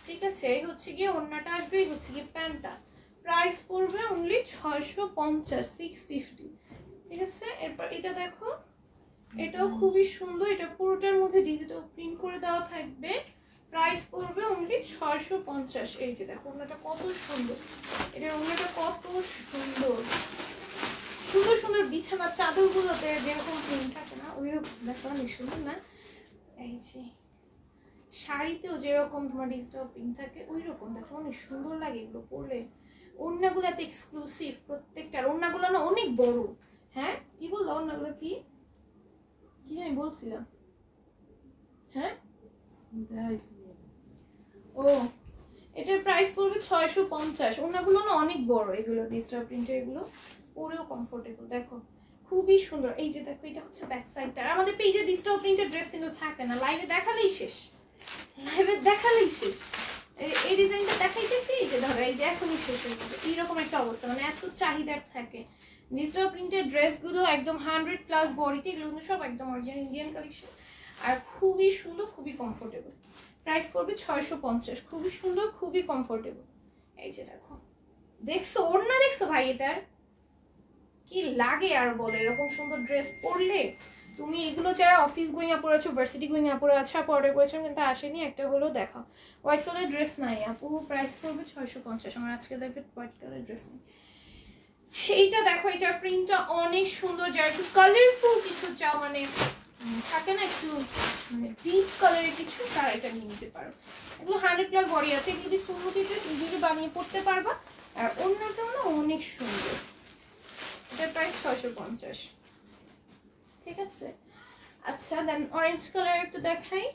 ঠিক আছে, এই হচ্ছে গিয়ে ওড়নাটা আসবে, এই হচ্ছে গিয়ে প্যান্টটা। প্রাইস পড়বে only 650, 650, ঠিক আছে। এরপর এটা দেখো, এটাও খুবই সুন্দর, এটা পুরোটার মধ্যে ডিজিটাল প্রিন্ট করে দেওয়া থাকবে। প্রাইস পড়বে only 650। এই যে দেখো ওড়নাটা কত সুন্দর, এটার ওড়নাটা কত সুন্দর, সুন্দর সুন্দর বিছানার চাদরগুলোতে যেরকম প্রিন্ট থাকে না ওইরকম দেখো, অনেক সুন্দর না। এই যে শাড়িতেও যেরকম তোমার ডিজিটাল প্রিন্ট থাকে ওই রকম দেখো, অনেক সুন্দর লাগে এগুলো পরলে। ওড়নাগুলো এত এক্সক্লুসিভ প্রত্যেকটার, ওড়নাগুলো না অনেক বড়। হ্যাঁ কি বললো, ওড়নাগুলো কি কি জানি বলছিলাম, হ্যাঁ ও এটার প্রাইস পড়বে 650। ওড়নাগুলো না অনেক বড়, এগুলো ডিজিটাল প্রিন্টের, এগুলো পরেও কমফোর্টেবল। দেখো খুবই সুন্দর। এই যে দেখো এটা হচ্ছে ব্যাক সাইডটা। আমাদের পেজে ডিজিটাল প্রিন্টের ড্রেস কিন্তু থাকে না, লাইভে দেখালেই শেষ, লাইভে দেখালেই শেষ। এই ডিজাইনটা দেখাইতেছি, এই যে ধরো এই যে এখনই শেষ হয়ে যাবে, এইরকম একটা অবস্থা, মানে এত চাহিদার থাকে ডিজিটাল প্রিন্টের ড্রেসগুলো। একদম 100+ বডিতে, এগুলো কিন্তু সব একদম অরিজিনাল ইন্ডিয়ান কালেকশন, আর খুবই সুন্দর, খুবই কমফোর্টেবল। প্রাইস পড়বে 650, খুবই সুন্দর, খুবই কমফোর্টেবল। এই যে দেখো, দেখছো ওড়না, দেখছো ভাই এটার কি লাগে আর বলো, এরকম সুন্দর ড্রেস পরলে তুমি। এগুলো যারা অফিস গোয়িং পরে আছো, ভার্সিটি গোয়িং পরে আছো, আপু অর্ডার করেছো কিন্তু আসেনি, একটা হলো দেখা। হোয়াইট কালার ড্রেস নাই আপু, প্রাইস পড়বে 650। আমার আজকে দেখবে হোয়াইট কালার ড্রেস নেই। এইটা দেখো, এটার প্রিন্টটা অনেক সুন্দর, যারা একটু কালারফুল কিছু চাও, মানে থাকে না একটু মানে ডিপ কালারের কিছু, তারা এটা নিয়ে নিতে পারো। এগুলো 100+ বডি আছে, এগুলো যদি সুন্দর ইজিলি বানিয়ে পড়তে পারবা। আর অন্যটাও না অনেক সুন্দর, এটার প্রাইস 650, ঠিক আছে। আচ্ছা দেন অরেঞ্জ কালার একটা দেখাই।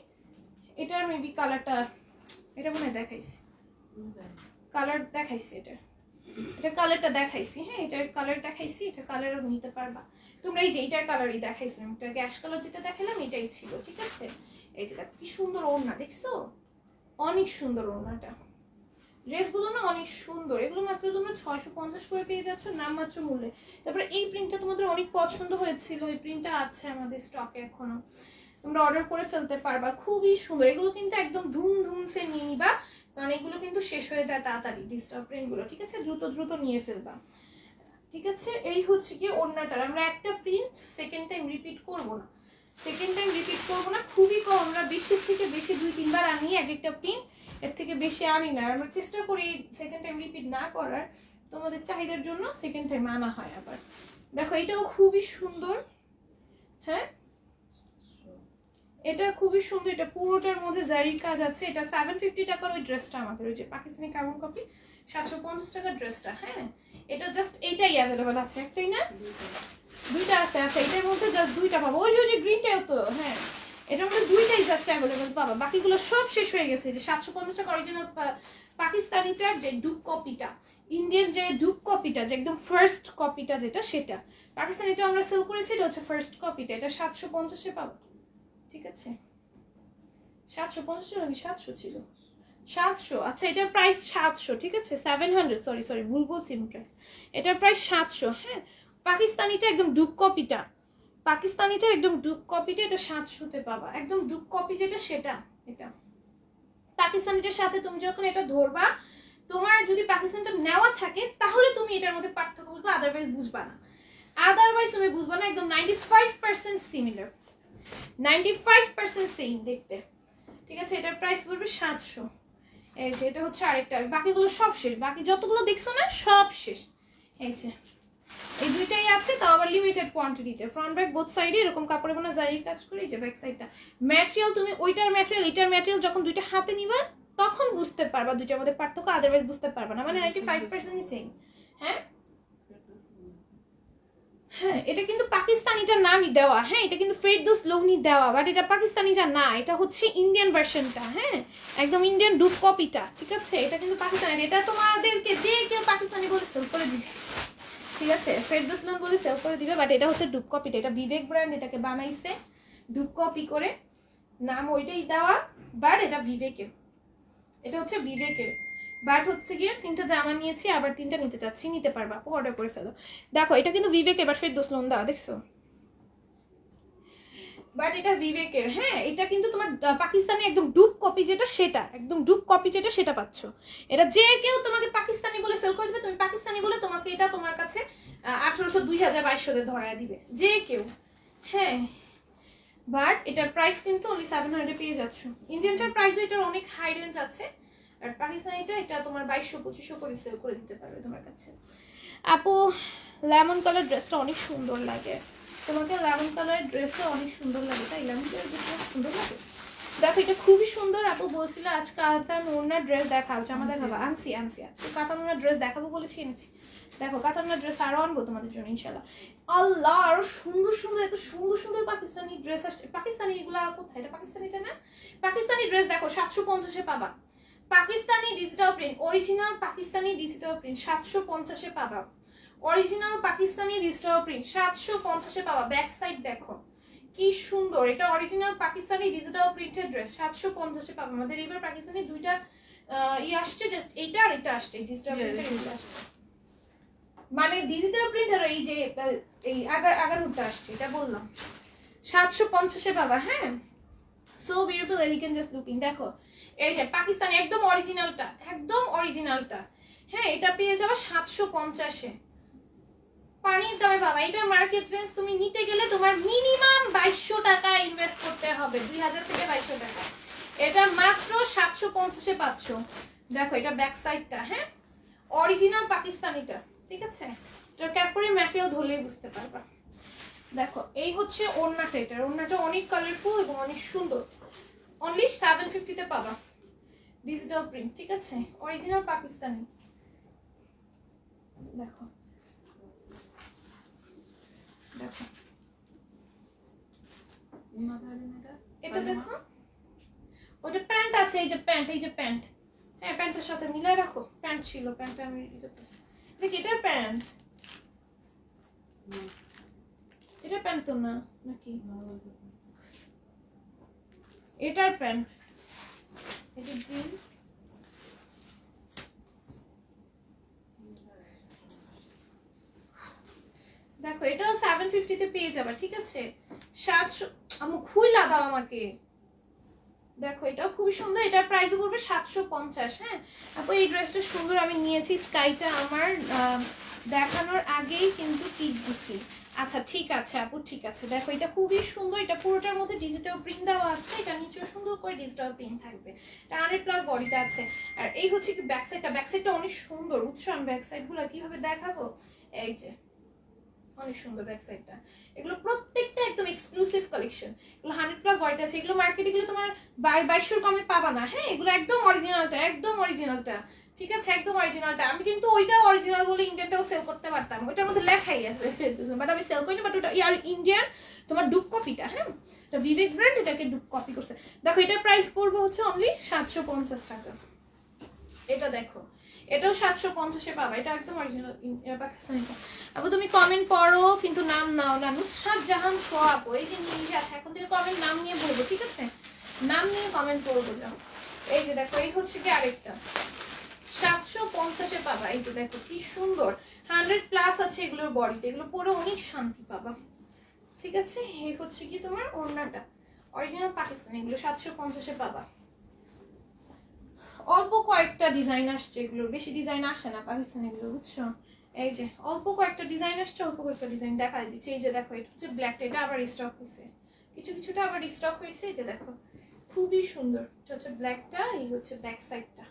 এটার মেবি কালারটা, এটা মনে হয় দেখাইছি, কালার দেখাইছি, এটা কালারটা দেখাইছি, হ্যাঁ এটার কালার দেখাইছি, এটা কালারও নিতে পারবা তোমরা। এই যে এটার কালারই দেখাইছিলাম, এটা গ্যাস কালার যেটা দেখালাম এটাই ছিল, ঠিক আছে। এই যে দেখো কি সুন্দর ওড়না, দেখছো অনেক সুন্দর ওড়নাটা। ড্রেসগুলো না অনেক সুন্দর, এগুলো মাত্র তোমরা 650 করে পেয়ে যাচ্ছ নামমাত্র মূল্যে। তারপরে এই প্রিন্টটা তোমাদের অনেক পছন্দ হয়েছিল, এই প্রিন্টটা আছে আমাদের স্টকে এখনো, তোমরা অর্ডার করে ফেলতে পারবা, খুবই সুন্দর। এগুলো কিন্তু একদম ধুমধুমসে নিয়ে নিবা, কারণ এগুলো কিন্তু শেষ হয়ে যায় তাড়াতাড়ি ডিজিটাল প্রিন্টগুলো, ঠিক আছে, দ্রুত দ্রুত নিয়ে ফেলবা, ঠিক আছে। এই হচ্ছে কি ওড়নাটার, আমরা একটা প্রিন্ট সেকেন্ড টাইম রিপিট করবো না, খুবই কম, আমরা বেশি থেকে বেশি 2-3 বার আনি এক একটা প্রিন্ট, এর থেকে বেশি আনি না। আমরা চেষ্টা করি সেকেন্ড টাইম রিপিট না করার, তোমাদের চাহিদার জন্য সেকেন্ড টাইম আনা হয় আবার। দেখো এটাও খুবই সুন্দর, হ্যাঁ এটা খুবই সুন্দর, এটা পুরোটার মধ্যে জারির কাজ আছে। এটা 750 টাকার ওই ড্রেসটা আমাদের, ওই যে পাকিস্তানি কার্বন কপি 750 টাকার ড্রেসটা, হ্যাঁ এটা জাস্ট এইটাই অ্যাভেলেবল আছে, একটাই না দুইটা আছে। আচ্ছা এটার মধ্যে জাস্ট দুইটা পাবো, ওই যে গ্রিনটাও তো, হ্যাঁ এটার মধ্যে দুইটাই জাস্ট অ্যাভেলেবল পাবা, বাকিগুলো সব শেষ হয়ে গেছে। যে 750 টাকা অরিজিনাল পাকিস্তানিটার যে ডুপ কপিটা, ইন্ডিয়ান যে ডুপ কপিটা, যে একদম ফার্স্ট কপিটা যেটা, সেটা পাকিস্তানিটা আমরা সেল করেছি, এটা হচ্ছে ফার্স্ট কপিটা, এটা 750-এ পাবো, ঠিক আছে। 750 নাকি 700 ছিল, 700। আচ্ছা এটার প্রাইস 700, ঠিক আছে, 700, সরি ভুল বলছি প্রাইস, এটার প্রাইস 700, হ্যাঁ পাকিস্তানিটা একদম ডুপ কপিটা, পাকিস্তানিটার একদম ডুপ কপিটা, এটা 700-তে পাবা, একদম ডুপ কপি যেটা সেটা। এটা পাকিস্তানিটার সাথে তুমি যখন এটা ধরবা, তোমার যদি পাকিস্তানটা নেওয়া থাকে তাহলে তুমি এটার মধ্যে পার্থক্য বুঝবা, আদারওয়াইজ বুঝবা না, তুমি বুঝবা না। একদম 95% সিমিলার, 95% সেম দেখতে, ঠিক আছে। এটার প্রাইস পড়বে 700। এই যে এটা হচ্ছে আরেকটা, বাকিগুলো সব শেষ, বাকি যতগুলো দেখছো না সব শেষ। এই যে এই দুইটাই আছে, তাও আবার লিমিটেড কোয়ান্টিটিতে, ফ্রন্ট ব্যাক বোথ সাইডে এরকম কাপড়ে বোনা জারির কাজ করি। যে ব্যাক সাইডটা ম্যাটেরিয়াল, তুমি ওইটার ম্যাটেরিয়াল এটার ম্যাটেরিয়াল যখন দুইটা হাতে নিবা তখন বুঝতে পারবা দুইটার মধ্যে পার্থক্য, আদারওয়াইজ বুঝতে পারবা না, মানে 95%ই চেঞ্জ। হ্যাঁ হ্যাঁ এটা কিন্তু পাকিস্তানিটা নামই দেওয়া, হ্যাঁ এটা কিন্তু ফেরদৌস লোনি দেওয়া, বাট এটা পাকিস্তানিটা না, এটা হচ্ছে ইন্ডিয়ান ভার্সনটা, হ্যাঁ একদম ইন্ডিয়ান ডুপ কপিটা, ঠিক আছে। এটা কিন্তু পাকিস্তানি, এটা তোমাদেরকে যে কেউ পাকিস্তানি বলে সেল করে দিবে, ঠিক আছে, ফেরদৌসলাম বলে সেল করে দিবে, বাট এটা হচ্ছে ডুপ কপিটা, এটা বিবেক ব্র্যান্ড এটাকে বানাইছে ডুপ কপি করে, নাম ওইটাই দেওয়া, বাট এটা বিবেকের, এটা হচ্ছে বিবেকের। বাট হচ্ছে গিয়ে 3টা জামা নিয়েছি, আবার 3টা নিতে চাচ্ছি, নিতে পারবা, অর্ডার করে ফেলো। দেখো এটা কিন্তু বিবেকের, বাট ফেরদৌসলাম দেওয়া, দেখছো, বাট এটা বিবেকের। হ্যাঁ, এটা কিন্তু তোমার পাকিস্তানি একদম ডুপ কপি যেটা, সেটা একদম ডুপ কপি যেটা সেটা পাচ্ছ। এটা যে কেউ তোমাকে পাকিস্তানি বলে সেল করে দিবে, তুমি পাকিস্তানি বলে তোমাকে এটা তোমার কাছে 1800, 2000, 2200 ধরায় দিবে যে কেউ। হ্যাঁ, বাট এটার প্রাইস কিন্তু অনলি 700 পেয়ে যাচ্ছ। ইন্ডিয়ানটার প্রাইস এটার অনেক হাই রেঞ্জ আছে, আর পাকিস্তানিটা এটা তোমার 2200, 2500 করে সেল করে দিতে পারবে তোমার কাছে। আপু লেমন কালার ড্রেসটা অনেক সুন্দর লাগে, তোমাকে লেমন কালার ড্রেসটা অনেক সুন্দর লাগে, তাই লেমন কালার ড্রেসটা সুন্দর লাগে। দেখো এটা খুবই সুন্দর, আপু বলছিল আজ কাতান ওনার ড্রেস দেখাও, জামা দেখাবো, আনছি আজকে কাতান ওনার ড্রেস দেখাবো বলেছি, এনেছি। দেখো কাতান ওনার ড্রেস আরো আনবো তোমাদের জন্য ইনশাল্লাহ। আল্লাহ, আরো সুন্দর সুন্দর, এত সুন্দর সুন্দর পাকিস্তানি ড্রেস আসছে। পাকিস্তানি এগুলা কোথায়, এটা পাকিস্তানিটা না, পাকিস্তানি ড্রেস দেখো 750-এ পাবা, Pakistani digital print, original Pakistani digital print 750-এ পাবা, অরিজিনাল পাকিস্তানি ডিজিটাল প্রিন্ট 750-এ পাবা। ব্যাক সাইড দেখো কি সুন্দর, এটা original Pakistani digital printed dress 750-এ পাবা। আমাদের এবার পাকিস্তানি দুইটা আসছে, জাস্ট এইটা আর এটা আসছে ডিজিটাল প্রিন্টেড, মানে ডিজিটাল প্রিন্ট আর এই যে এই আগারুটা আসছে, এটা বললাম 750-এ পাবা। হ্যাঁ, so beautiful, elegant, just looking. দেখো এই যে পাকিস্তানি একদম অরিজিনালটা, একদম অরিজিনালটা। হ্যাঁ, এটা পেয়ে যাবে 750-এ, পানির দামে পাবা। এটা মার্কেট রেঞ্জ তুমি নিতে গেলে তোমার মিনিমাম 2200 টাকা ইনভেস্ট করতে হবে, 2000 থেকে 2200 টাকা। এটা মাত্র 750-এ পাচ্ছ। দেখো এটা ব্যাক সাইডটা, হ্যাঁ অরিজিনাল পাকিস্তানিটা, ঠিক আছে, এটা ক্যাপরি ম্যাটেরিয়াল ধরলেই বুঝতে পারবা। দেখো এই হচ্ছে ওড়নাটা, এটার ওড়নাটা অনেক কালারফুল এবং অনেক সুন্দর, অনলি 750-তে পাবা, ডিজিটাল প্রিন্ট, ঠিক আছে, অরিজিনাল পাকিস্তানি। দেখো দেখো এটা দেখো, ওটা প্যান্ট আছে, এই যে প্যান্ট, এই যে প্যান্ট, হ্যাঁ প্যান্টের সাথে মিলাই রাখো, প্যান্ট ছিল, প্যান্টটা আমি দেখ, এটার প্যান্ট, এটা প্যান্ট তো না নাকি, এটার প্যান্ট, এটা গ্রিন, দেখো এটাও 750-তে পেয়ে যাবে, ঠিক আছে। 700, আমু খুইলা দাও আমাকে। দেখো এটাও খুবই সুন্দর, এটার প্রাইস পড়বে 750। হ্যাঁ আপু এই ড্রেসটা সুন্দর, আমি নিয়েছি, স্কাইটা আমার দেখানোর আগেই কিন্তু টিক দিছি। আচ্ছা ঠিক আছে আপু, ঠিক আছে। দেখো এটা খুবই সুন্দর, এটা পুরোটার মধ্যে ডিজিটাল প্রিন্ট দেওয়া আছে, এটা নিচেও সুন্দর করে ডিজিটাল প্রিন্ট থাকবে, এটা 100+ বডিতে আছে। আর এই হচ্ছে কি ব্যাক সাইডটা, ব্যাক সাইডটা অনেক সুন্দর। উৎস আমি ব্যাক সাইডগুলো কিভাবে দেখাবো, এই যে অনেক সুন্দর ব্যাক সাইডটা, এগুলো প্রত্যেকটা একদম এক্সক্লুসিভ কালেকশন, এগুলো 100+ বডিতে আছে, এগুলো মার্কেটে গেলে তোমার 2200 কমে পাবা না। হ্যাঁ এগুলো একদম অরিজিনালটা, একদম অরিজিনালটা, ঠিক আছে, একদম অরিজিনালটা। আমি কিন্তু ওইটা অরিজিনাল বলে ইন্ডিয়ানটাও সেল করতে পারতাম, ওইটার মধ্যে লেখাই আছে বাট আমি সেল করিনি, বাট ওটা আর ইন্ডিয়ান তোমার ডুপ কপিটা, হ্যাঁ এটা বিবেক ব্র্যান্ড, এটাকে ডুপ কপি করছে। দেখো এটার প্রাইস পড়বে হচ্ছে অনলি 750 টাকা। এটা দেখো এটাও 750-এ পাবা, এটা একদম অরিজিনাল পাকিস্তানি। আপু তুমি কমেন্ট পড়ো কিন্তু নাম নাও না, নুসরাত জাহান সোয়াব, এই যে নিয়ে আছে, এখন থেকে কমেন্ট নাম নিয়ে বলবো, ঠিক আছে, নাম নিয়ে কমেন্ট করবো। যাও এই যে দেখো, এই হচ্ছে কি আরেকটা 750-এ পাবা, এই যে দেখো কি সুন্দর, 100+ আছে এগুলোর বডিতে, এগুলো পরে অনেক শান্তি পাবা, ঠিক আছে। এই হচ্ছে কি তোমার ওড়নাটা, অরিজিনাল পাকিস্তানি, এগুলো 750-এ পাবা। অল্প কয়েকটা ডিজাইন আসছে, এগুলোর বেশি ডিজাইন আসে না পাকিস্তানি এগুলো, বুঝছো। এই যে অল্প কয়েকটা ডিজাইন আসছে, অল্প কয়েকটা ডিজাইন দেখা দিচ্ছে। এই যে দেখো এটা হচ্ছে ব্ল্যাকটা, এটা আবার স্টক হয়েছে, কিছু কিছুটা আবার স্টক হয়েছে, এটা দেখো খুবই সুন্দর, এটা হচ্ছে ব্ল্যাকটা, এই হচ্ছে ব্যাক সাইডটা,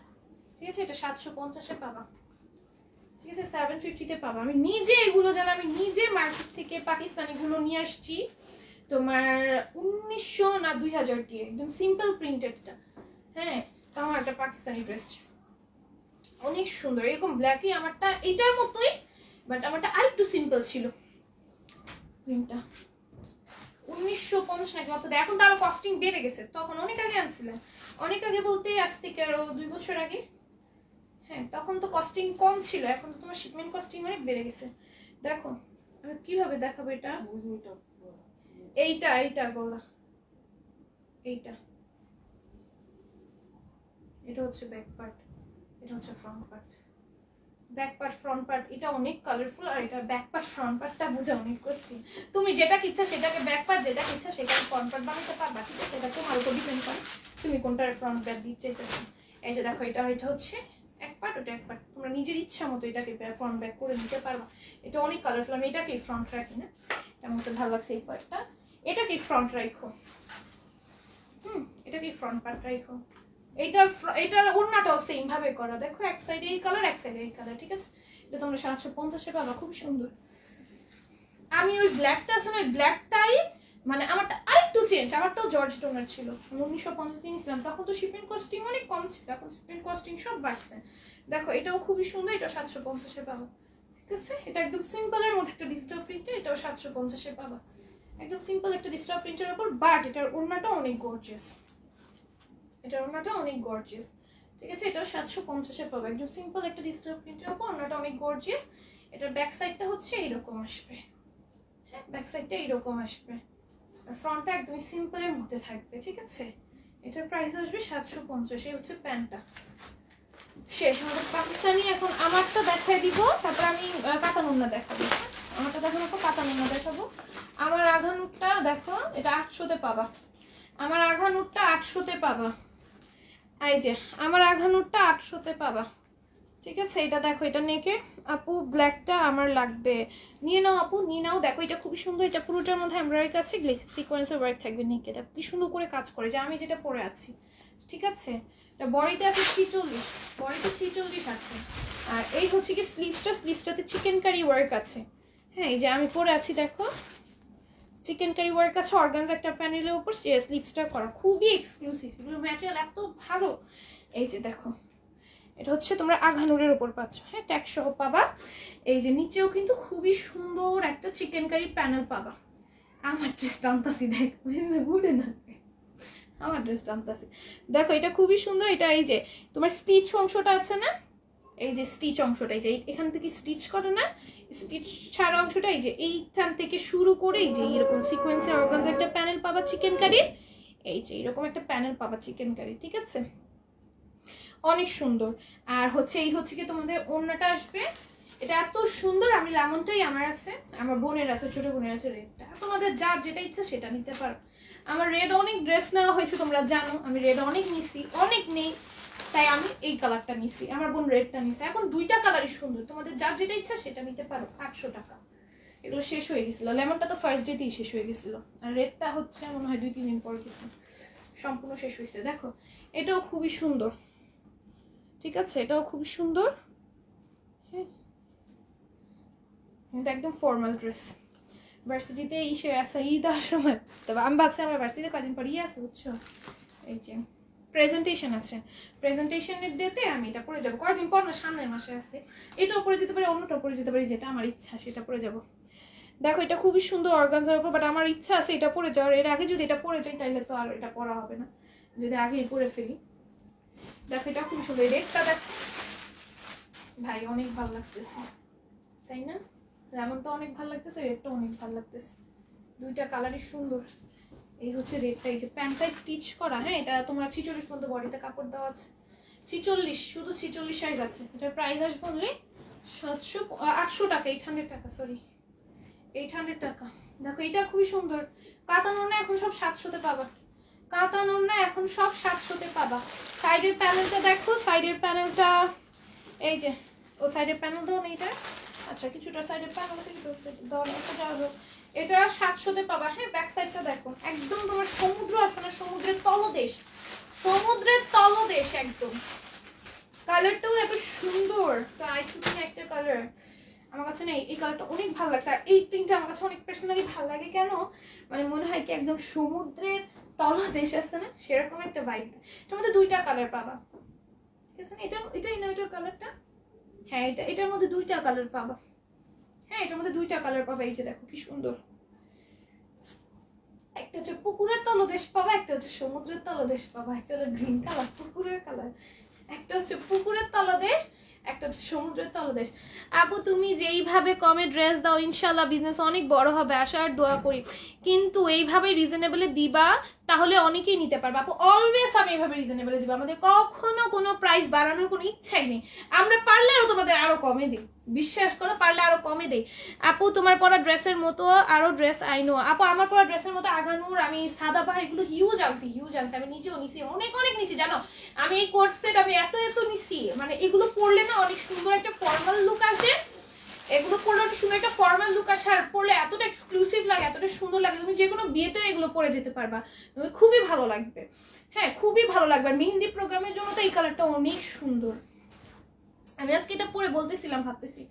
ঠিক আছে। এটা 750-এ পাবা, ঠিক আছে, 750-তে পাবা। আমি নিজে এগুলো জানো, আমি নিজে মার্কেট থেকে পাকিস্তানিগুলো নিয়ে আসছি তোমার 1900 না 2000 দিয়ে, একদম সিম্পল প্রিন্টেডটা। হ্যাঁ তাও একটা পাকিস্তানি ড্রেস অনেক সুন্দর, এরকম ব্ল্যাকই আমারটা, এটার মতোই, বাট আমারটা আরেকটু সিম্পল ছিল। প্রিন্টটা 1950 নাকি অত, এখন তো আরো কস্টিং বেড়ে গেছে, তখন অনেক আগে আনছিলেন, অনেক আগে বলতে আজ থেকে আরো 2 বছর আগে। হ্যাঁ তখন তো কস্টিং কম ছিল, এখন তো তোমার শিপমেন্ট কস্টিং অনেক বেড়ে গেছে। দেখো আমি কিভাবে দেখাবো এটা, এইটা গলা, এইটা, এটা হচ্ছে ব্যাক পার্ট, এটা হচ্ছে front part. Back part front part এটা অনেক কালারফুল, আর এটা ব্যাক পার্ট ফ্রন্ট পার্টটা বুঝে অনেক কষ্টি। তুমি যেটা ইচ্ছা সেটাকে ব্যাক পার্ট, যেটা ইচ্ছা সেটাকে ফ্রন্ট পার্ট বানাতে পারবা, ঠিক আছে? এটা তোমার উপর ডিপেন্ড করে তুমি কোনটার ফ্রন্ট ব্যাক দিতে চাইছো। এই যে দেখো এটা হচ্ছে এক পার্ট, ওটা এক পার্ট, তোমরা নিজের ইচ্ছা মতো এটাকে ফ্রন্ট ব্যাক করে নিতে পারবা। এটা অনেক কালারফুল, আমি এটাকে ফ্রন্ট রাখি না, এটার মধ্যে ভালো লাগছে এই পার্টটা, এটাকে ফ্রন্ট রাখো। এটাকে ফ্রন্ট পার্ট রাখো। এটার ওড়নাটাও সেম ভাবে করা, দেখো এক সাইডে এই কালার, এক সাইডে এই কালার, ঠিক আছে? এটা তোমরা 750-এ পাবা, খুব সুন্দর। আমি ওই ব্ল্যাকটা আছে না, ওই ব্ল্যাকটাই মানে আমারটা আরেকটু চেঞ্জ, আমারটাও জর্জ টোনার ছিল, 1950 দিন ছিলাম, তখন তো শিপিং কস্টিং অনেক কম ছিল, এখন শিপিং কস্টিং সব বাড়ছে। দেখো এটাও খুবই সুন্দর, এটা 750-এ পাবা, ঠিক আছে? এটা একদম সিম্পলের মধ্যে একটা ডিজিটাল প্রিন্টে, এটাও 750-এ পাবা, একদম সিম্পল একটা ডিজিটাল প্রিন্টের উপর, বাট এটার ওড়নাটা অনেক গর্জিয়াস, এটার ওড়নাটা অনেক গর্জিয়াস, ঠিক আছে? এটাও 750-এ পাবে, একদম সিম্পল একটা ডিজিটাল প্রিন্টের উপর, ওড়নাটা অনেক গর্জিয়াস। এটার ব্যাক সাইডটা হচ্ছে এইরকম আসবে, হ্যাঁ ব্যাক সাইডটা এইরকম আসবে, আর ফ্রন্টটা একদমই সিম্পলের মধ্যে থাকবে, ঠিক আছে? এটার প্রাইস আসবে 750, এই হচ্ছে প্যান্টটা শেষ আমাদের পাকিস্তানি। এখন আমারটা দেখাই দিব, তারপর আমি কাতান ওড়না দেখাবো, আমারটা দেখাবো, কাতান ওড়না দেখাবো। আমার আঘানুরটা দেখো, এটা 800-তে পাবা, আমার আঘানুরটা 800-তে পাবা, এই যে আমার আঘানুরটা 800-তে পাবা, ঠিক আছে? এটা দেখো, এটা নেকে আপু ব্ল্যাকটা আমার লাগবে, নিয়ে নাও আপু, নিয়ে নাও। দেখো এটা খুবই সুন্দর, এটা পুরোটার মধ্যে এমব্রয়ডারি কাছে সিকোয়েন্সের ওয়ার্ক থাকবে নেকে, দেখো কি সুন্দর করে কাজ করে, যে আমি যেটা পরে আছি, ঠিক আছে? এটা বডিতে আছে 46, বডিতে 46 আছে। আর এই হচ্ছে কি স্লিভসটাতে চিকেন কারি ওয়ার্ক আছে, হ্যাঁ এই যে আমি পরে আছি, দেখো চিকেন কারি ওয়ার্ক আছে, অর্গানজা একটা প্যানেলের উপর স্লিভসটা করা, খুবই এক্সক্লুসিভ, এগুলো ম্যাটেরিয়াল এত ভালো। এই যে দেখো এটা হচ্ছে তোমরা আঘানুরের উপর পাচ্ছ, হ্যাঁ ট্যাগ সহ পাবা। এই যে নিচেও কিন্তু খুবই সুন্দর একটা চিকেন কারি প্যানেল পাবা। আমার ড্রেস টানতাছি, দেখ ঘুরে না, আমার ড্রেস টানতাছি, দেখো এটা খুবই সুন্দর। এটা এই যে তোমার স্টিচ অংশটা আছে না, এই যে স্টিচ অংশটা, এই যে এখান থেকে স্টিচ করে না, স্টিচ ছাড়া অংশটা এই যে এইখান থেকে শুরু করে এই যে এরকম সিকোয়েন্সের অর্গানজা একটা প্যানেল পাবা চিকেন কারির, এই যে এরকম একটা প্যানেল পাবা চিকেন কারি, ঠিক আছে? অনেক সুন্দর। আর হচ্ছে এই হচ্ছে কি তোমাদের ওড়নাটা আসবে, এটা এত সুন্দর, আমি লেমনটাই আমার আছে, আমার বোনের আছে, ছোট বোনের আছে রেডটা, তোমাদের যার যেটা ইচ্ছা সেটা নিতে পারো। আমার রেড অনেক ড্রেস নেওয়া হয়েছে, তোমরা জানো আমি রেড অনেক নিছি, অনেক নেই, তাই আমি এই কালারটা নিছি, আমার বোন রেডটা নিছে। এখন দুইটা কালারই সুন্দর, তোমাদের যার যেটা ইচ্ছা সেটা নিতে পারো। 800 টাকা, এগুলো শেষ হয়ে গেছিল, লেমনটা তো ফার্স্ট ডেতেই শেষ হয়ে গেছিল, আর রেডটা হচ্ছে মনে হয় 2-3 দিন পর গেছে, সম্পূর্ণ শেষ হয়েছে। দেখো এটাও খুবই সুন্দর, ঠিক আছে? এটাও খুব সুন্দর, হ্যাঁ এটা একদম ফর্মাল ড্রেস, ভার্সিটিতে ইসে আছে ঈদ আর সময়, তবে আমি ভাবছি আমার ভার্সিটিতে কদিন পর আছে বুঝছো, এই যে প্রেজেন্টেশন আছে, প্রেজেন্টেশনের ডেতে আমি এটা পরে যাবো, কয়েকদিন পর না সামনের মাসে আছে, এটাও পরে যেতে পারি, অন্যটাও পরে যেতে পারি, যেটা আমার ইচ্ছা সেটা পরে যাব। দেখো এটা খুবই সুন্দর অর্গানজার উপর, বাট আমার ইচ্ছা আছে এটা পরে যাওয়ার, এর আগে যদি এটা পরে যাই তাহলে তো আর এটা পরা হবে না, যদি আগেই পরে ফেলি। দেখো এটা খুব সুন্দর, রেডটা দেখো ভাই অনেক ভালো লাগতেছে, তাই না? লেমনটা অনেক ভালো লাগতেছে, রেডটা অনেক ভালো লাগতেছে, দুইটা কালারই সুন্দর। এই হচ্ছে রেডটা, এই যে প্যান্টটা স্টিচ করা, হ্যাঁ এটা তোমরা 46 পর্যন্ত বডিতে কাপড় দেওয়া আছে, 46, শুধু 46 সাইজ আছে। এটার প্রাইস আসবে বললে 800 টাকা, 800 টাকা, সরি 800 টাকা। দেখো এটা খুবই সুন্দর, কাতান ওড়না এখন সব 700-তে পাবা, কাতান ওড়না এখন সব 700-তে পাবা। সাইডের প্যানেলটা দেখো, সাইডের প্যানেলটা এই যে, ও সাইডের প্যানেল দাও না এটা, আচ্ছা কিছুটা সাইডের প্যানেল থেকে দরজাটা যাওয়া হোক, এটা 700-তে পাবা, হ্যাঁ ব্যাক সাইডটা দেখো একদম তোমার সমুদ্র আছে না, সমুদ্রের তলদেশ, সমুদ্রের তলদেশ একদম। কালারটাও এত সুন্দর, তো আইসুকিং একটা কালার আমার কাছে না, এই কালারটা অনেক ভালো লাগছে, আর এই প্রিন্টটা আমার কাছে অনেক পার্সোনালি ভালো লাগে, কেন মানে মনে হয় কি একদম সমুদ্রের তলদেশ আছে না, সেরকম একটা ভাইব। এটার মধ্যে দুইটা কালার পাবা, ঠিক আছে? এটাই না এটার কালারটা, হ্যাঁ এটার মধ্যে দুইটা কালার পাবা, হ্যাঁ এটার মধ্যে দুইটা কালার পাবা, এই যে দেখো কি সুন্দর, একটা হচ্ছে পুকুরের তলদেশ পাবা, একটা হচ্ছে সমুদ্রের তলদেশ পাবা, একটা হলো গ্রিন কালার পুকুরের কালার, একটা হচ্ছে পুকুরের তলদেশ, একটা হচ্ছে সমুদ্রের তলদেশ। আপু তুমি যেইভাবে কমে ড্রেস দাও ইনশাল্লাহ বিজনেস অনেক বড় হবে, আশার দোয়া করি, কিন্তু এইভাবে রিজনেবলে দিবা তাহলে অনেকেই নিতে পারবে। আপু অলওয়েজ আমি এইভাবে রিজনেবলে দিব, আমাদের কখনো কোনো প্রাইস বাড়ানোর কোনো ইচ্ছাই নেই, আমরা পারলে আরো তোমাদের আরো কমে দিই, বিশ্বাস করো পারলে আরো কমে দেই। আপু তোমার পরা ড্রেসের মতো আরো ড্রেস আইনো, আপু আমার পরা ড্রেসের মতো আগানোর আমি সাদা পাহাড় এগুলো হিউজ আনছি আমি নিজেও নিছি, অনেক অনেক নিছি জানো। আমি এই কোট সেট আমি এত এত নিছি, মানে এগুলো পরলে না অনেক সুন্দর একটা ফর্মাল লুক আসে, এগুলো পরলে অনেক সুন্দর একটা ফর্মাল লুক আসে, আর পরলে এতটা এক্সক্লুসিভ লাগে, এতটা সুন্দর লাগে, তুমি যে কোনো বিয়েতেও এগুলো পরে যেতে পারবা, তোমার খুবই ভালো লাগবে। হ্যাঁ খুবই ভালো লাগবে, আর মেহেন্দি প্রোগ্রামের জন্য তো এই কালারটা অনেক সুন্দর। আমি আজকে এটা পরে বলতেছিলাম, ভাবতেছি